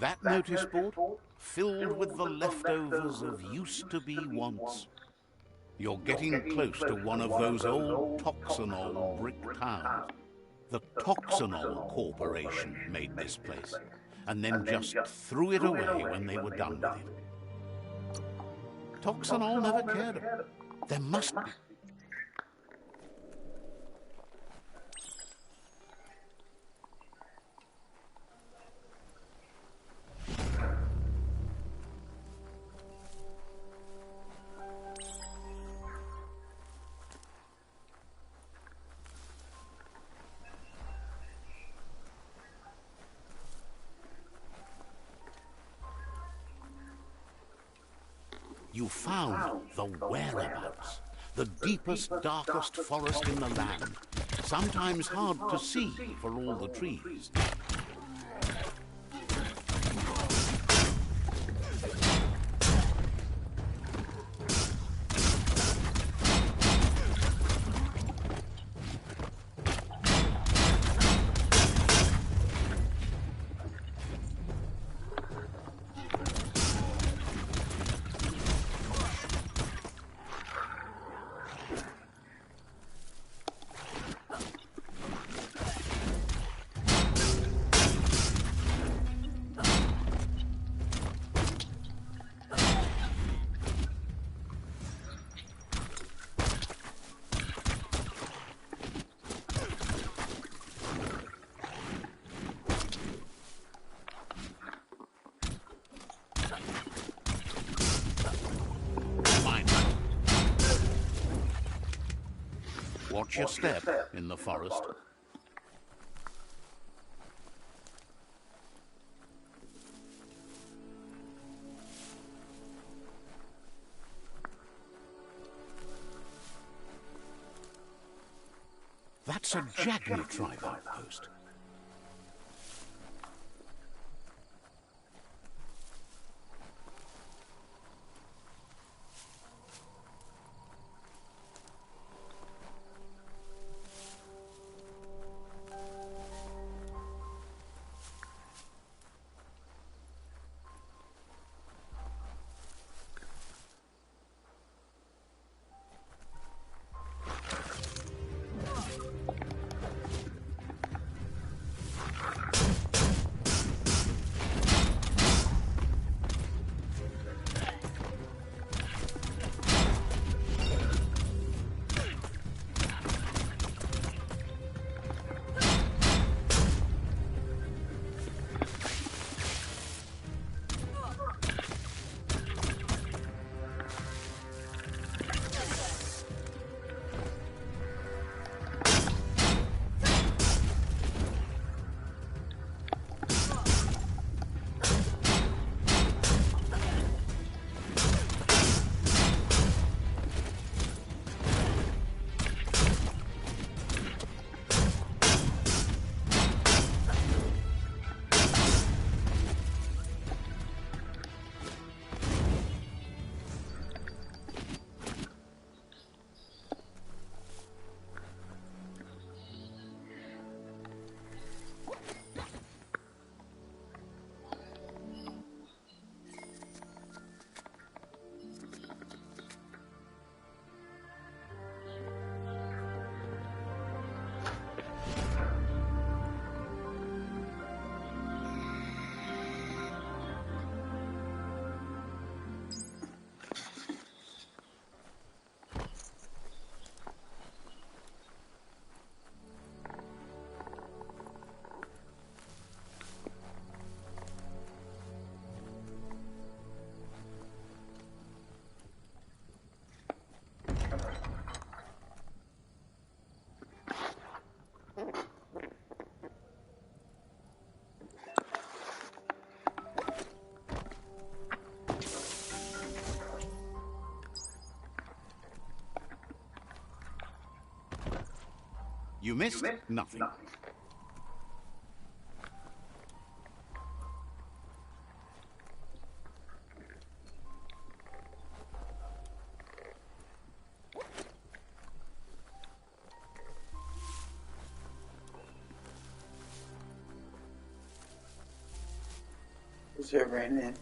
That notice board, filled with the leftovers of used-to-be wants. You're getting close to one of those old Toxanol brick towns. The Toxanol Corporation made this place, and then just threw it away when they were done with it. Toxanol never cared. There must be. You found the whereabouts, the deepest, darkest forest in the land, sometimes hard to see for all the trees. Watch your step in the forest. That's a Jagni tribe outpost. You missed nothing. Is it raining?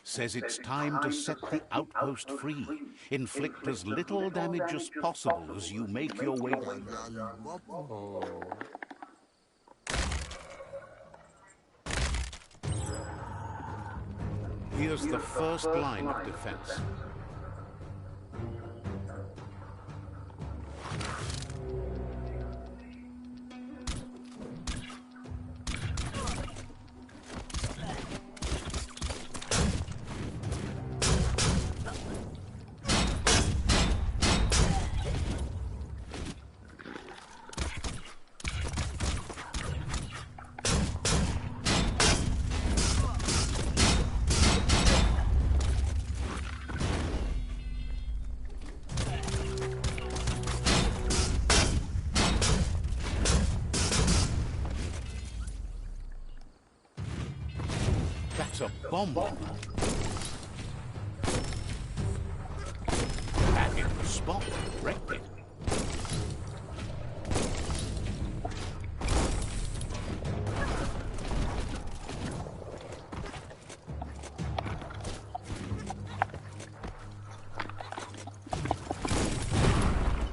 Says it's time to set the outpost free. Inflict as little damage as possible as you make your way. Here's the first line of defense. That's a bomb. Back in the spot. Wrecked it.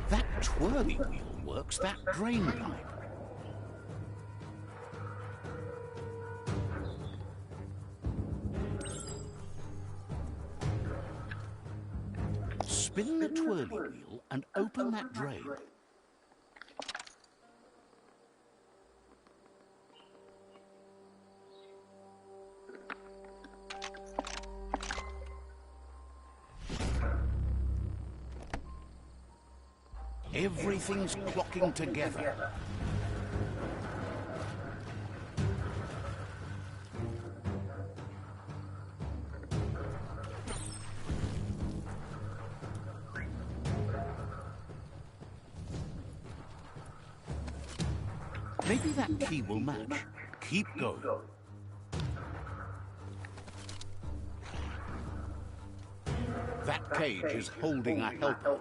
That twirly wheel works that drain pipe. Spin the twirly wheel and open that drain. Everything's clocking together. Maybe that key will match. Keep going. That cage is holding a helper.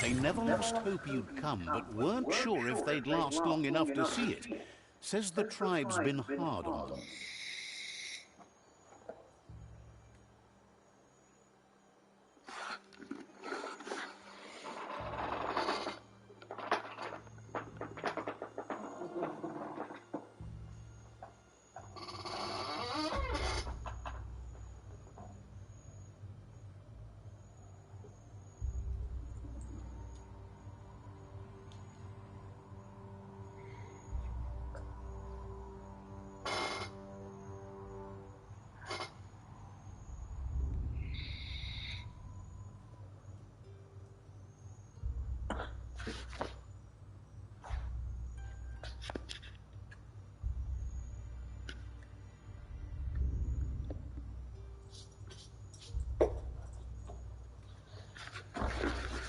They never lost hope you'd come, but weren't sure if they'd last long enough to see it. Says the tribe's been hard on them.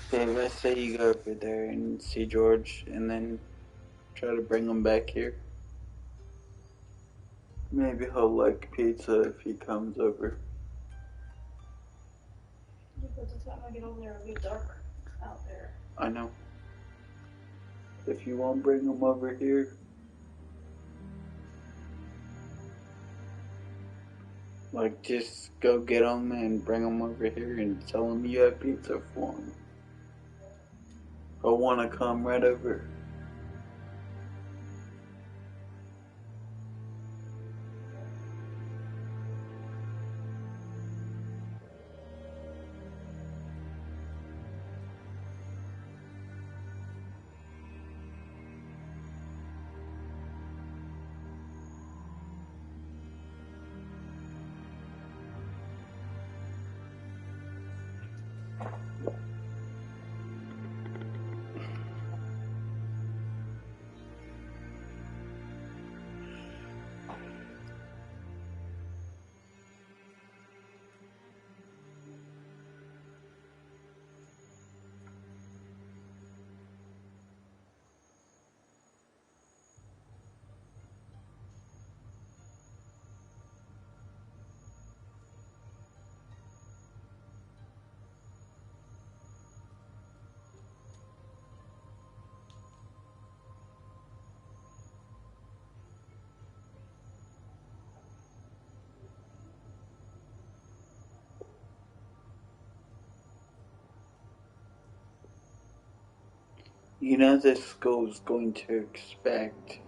Dave, I say you go over there and see George and then try to bring him back here. Maybe he'll like pizza if he comes over. Yeah, but the time I get over there, it'll be dark out there. I know. If you won't bring him over here, like just go get him and bring him over here and tell him you have pizza for him. He'll want to come right over. You know this school's going to expect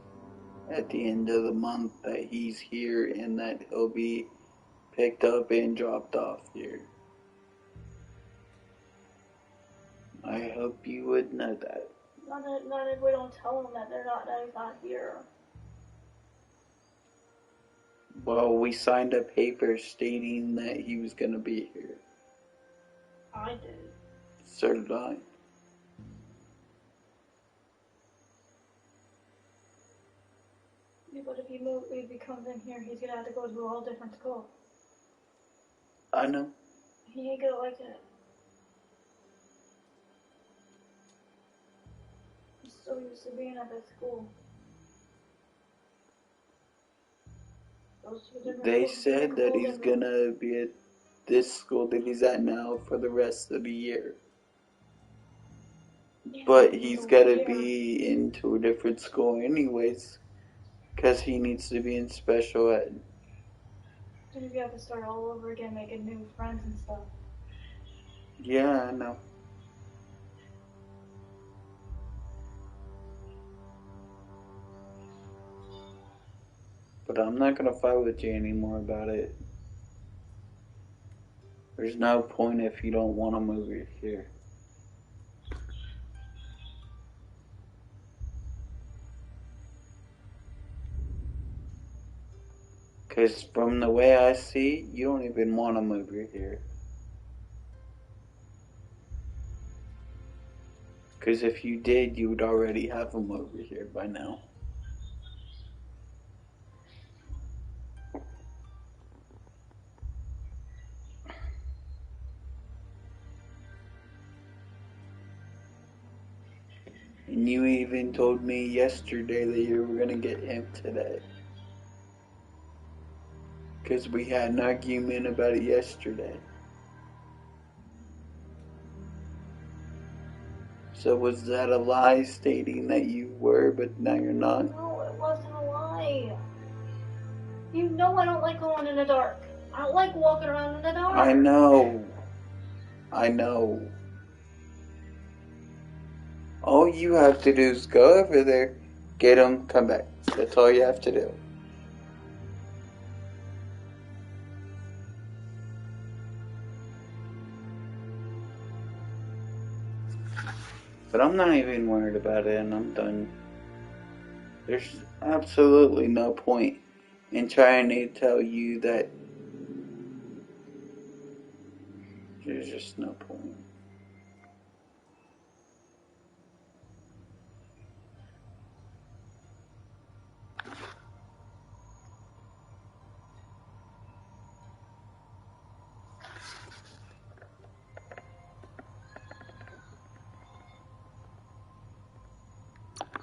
at the end of the month that he's here and that he'll be picked up and dropped off here. I hope you would know that. Not if we don't tell them that he's not here. Well, we signed a paper stating that he was going to be here. I did. So did I. Yeah, but if he comes in here, he's gonna have to go to a whole different school. I know. He ain't gonna like that. He's so used to being at that school. They said that he's gonna be at this school that he's at now for the rest of the year. But he's got to be into a different school anyways, because he needs to be in special ed. So you have to start all over again, making new friends and stuff. Yeah, I know. But I'm not going to fight with you anymore about it. There's no point if you don't want to move here. Because from the way I see, you don't even want to move here. Because if you did, you would already have them over here by now. And you even told me yesterday that you were going to get him today. Because we had an argument about it yesterday. So was that a lie stating that you were, but now you're not? No, it wasn't a lie. You know I don't like going in the dark. I don't like walking around in the dark. I know. I know. All you have to do is go over there, get him, come back. That's all you have to do. But I'm not even worried about it, and I'm done. There's absolutely no point in trying to tell you that. There's just no point.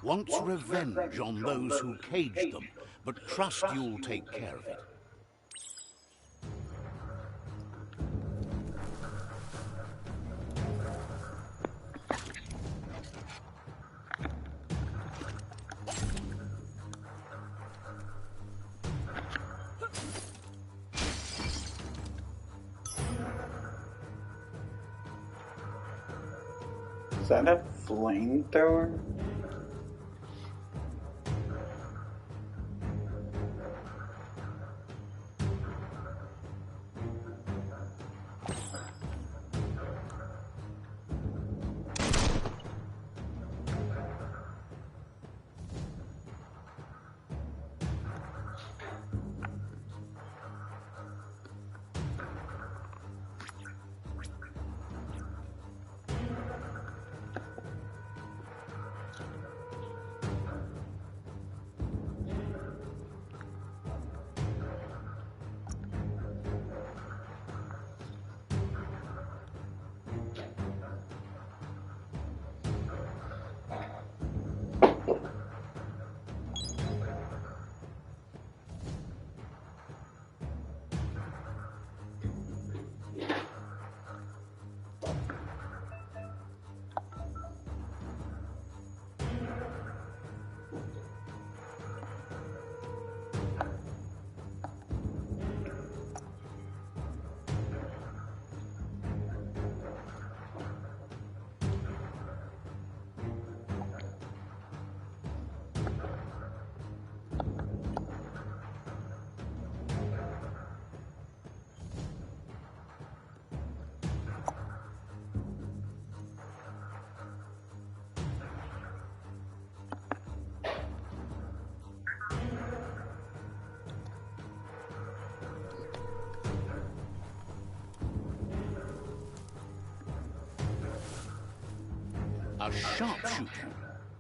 Wants revenge on those who caged them, but trust you'll take care of it. Is that a flamethrower? A sharpshooter.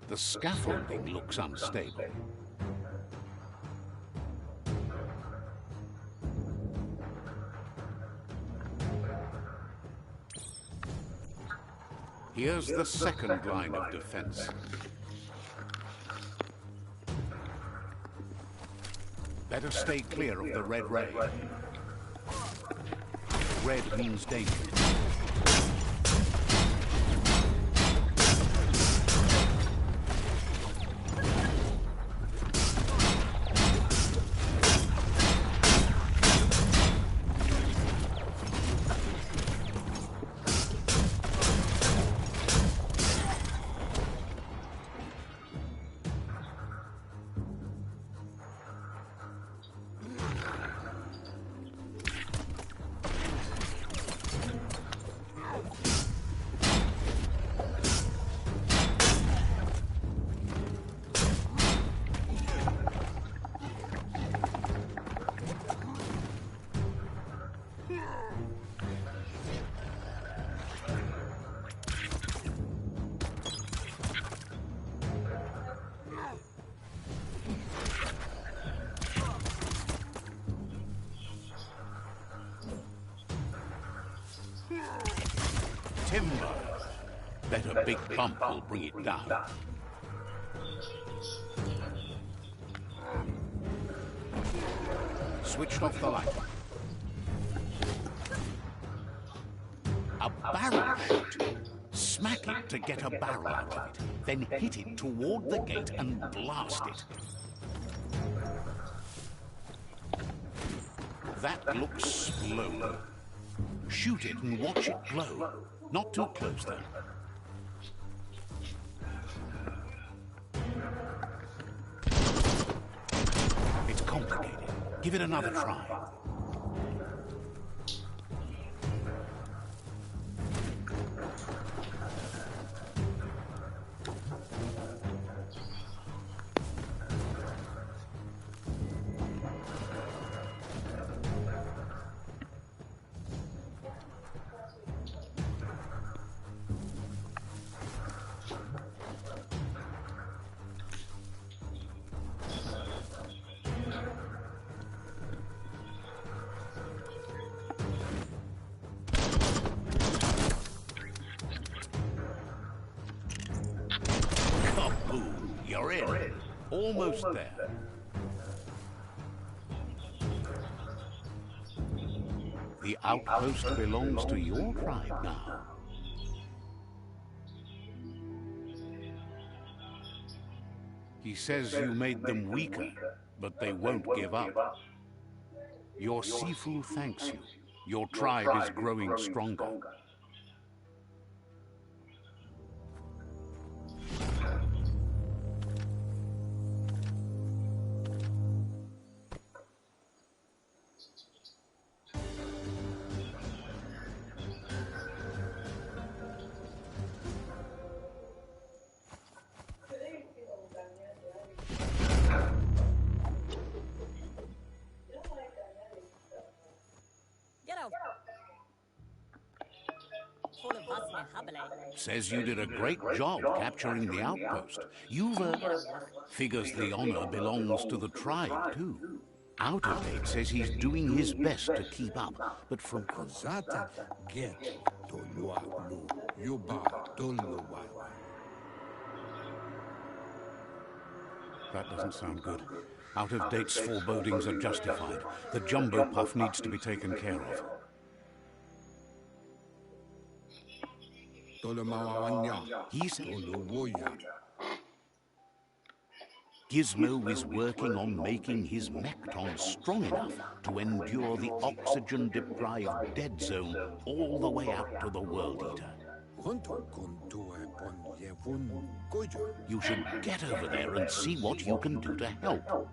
The scaffolding looks unstable. Here's the second line of defense. Better stay clear of the red ray. Red means danger. Bet a big bump will bring it down. Switched off the light. A barrel shot. Smack it to get a barrel out of it. Then hit it toward the gate and blast it. That looks slow. Shoot it and watch it glow. Not too close, though. It's complicated. Give it another try. You're in. Almost there. The outpost belongs to your tribe now. He says you made them weaker, but they won't give up. Your Sifu thanks you. Your tribe is growing stronger. Says you did a great job capturing the outpost. You've figures the honor belongs to the tribe, too. Out of Date says he's doing his best to keep up, but from Kozata get Tolualu Yuba Toluwa. That doesn't sound good. Out of Date's forebodings are justified. The jumbo puff needs to be taken care of. He's Gizmo is working on making his Mekton strong enough to endure the oxygen-deprived dead zone all the way out to the World Eater. You should get over there and see what you can do to help.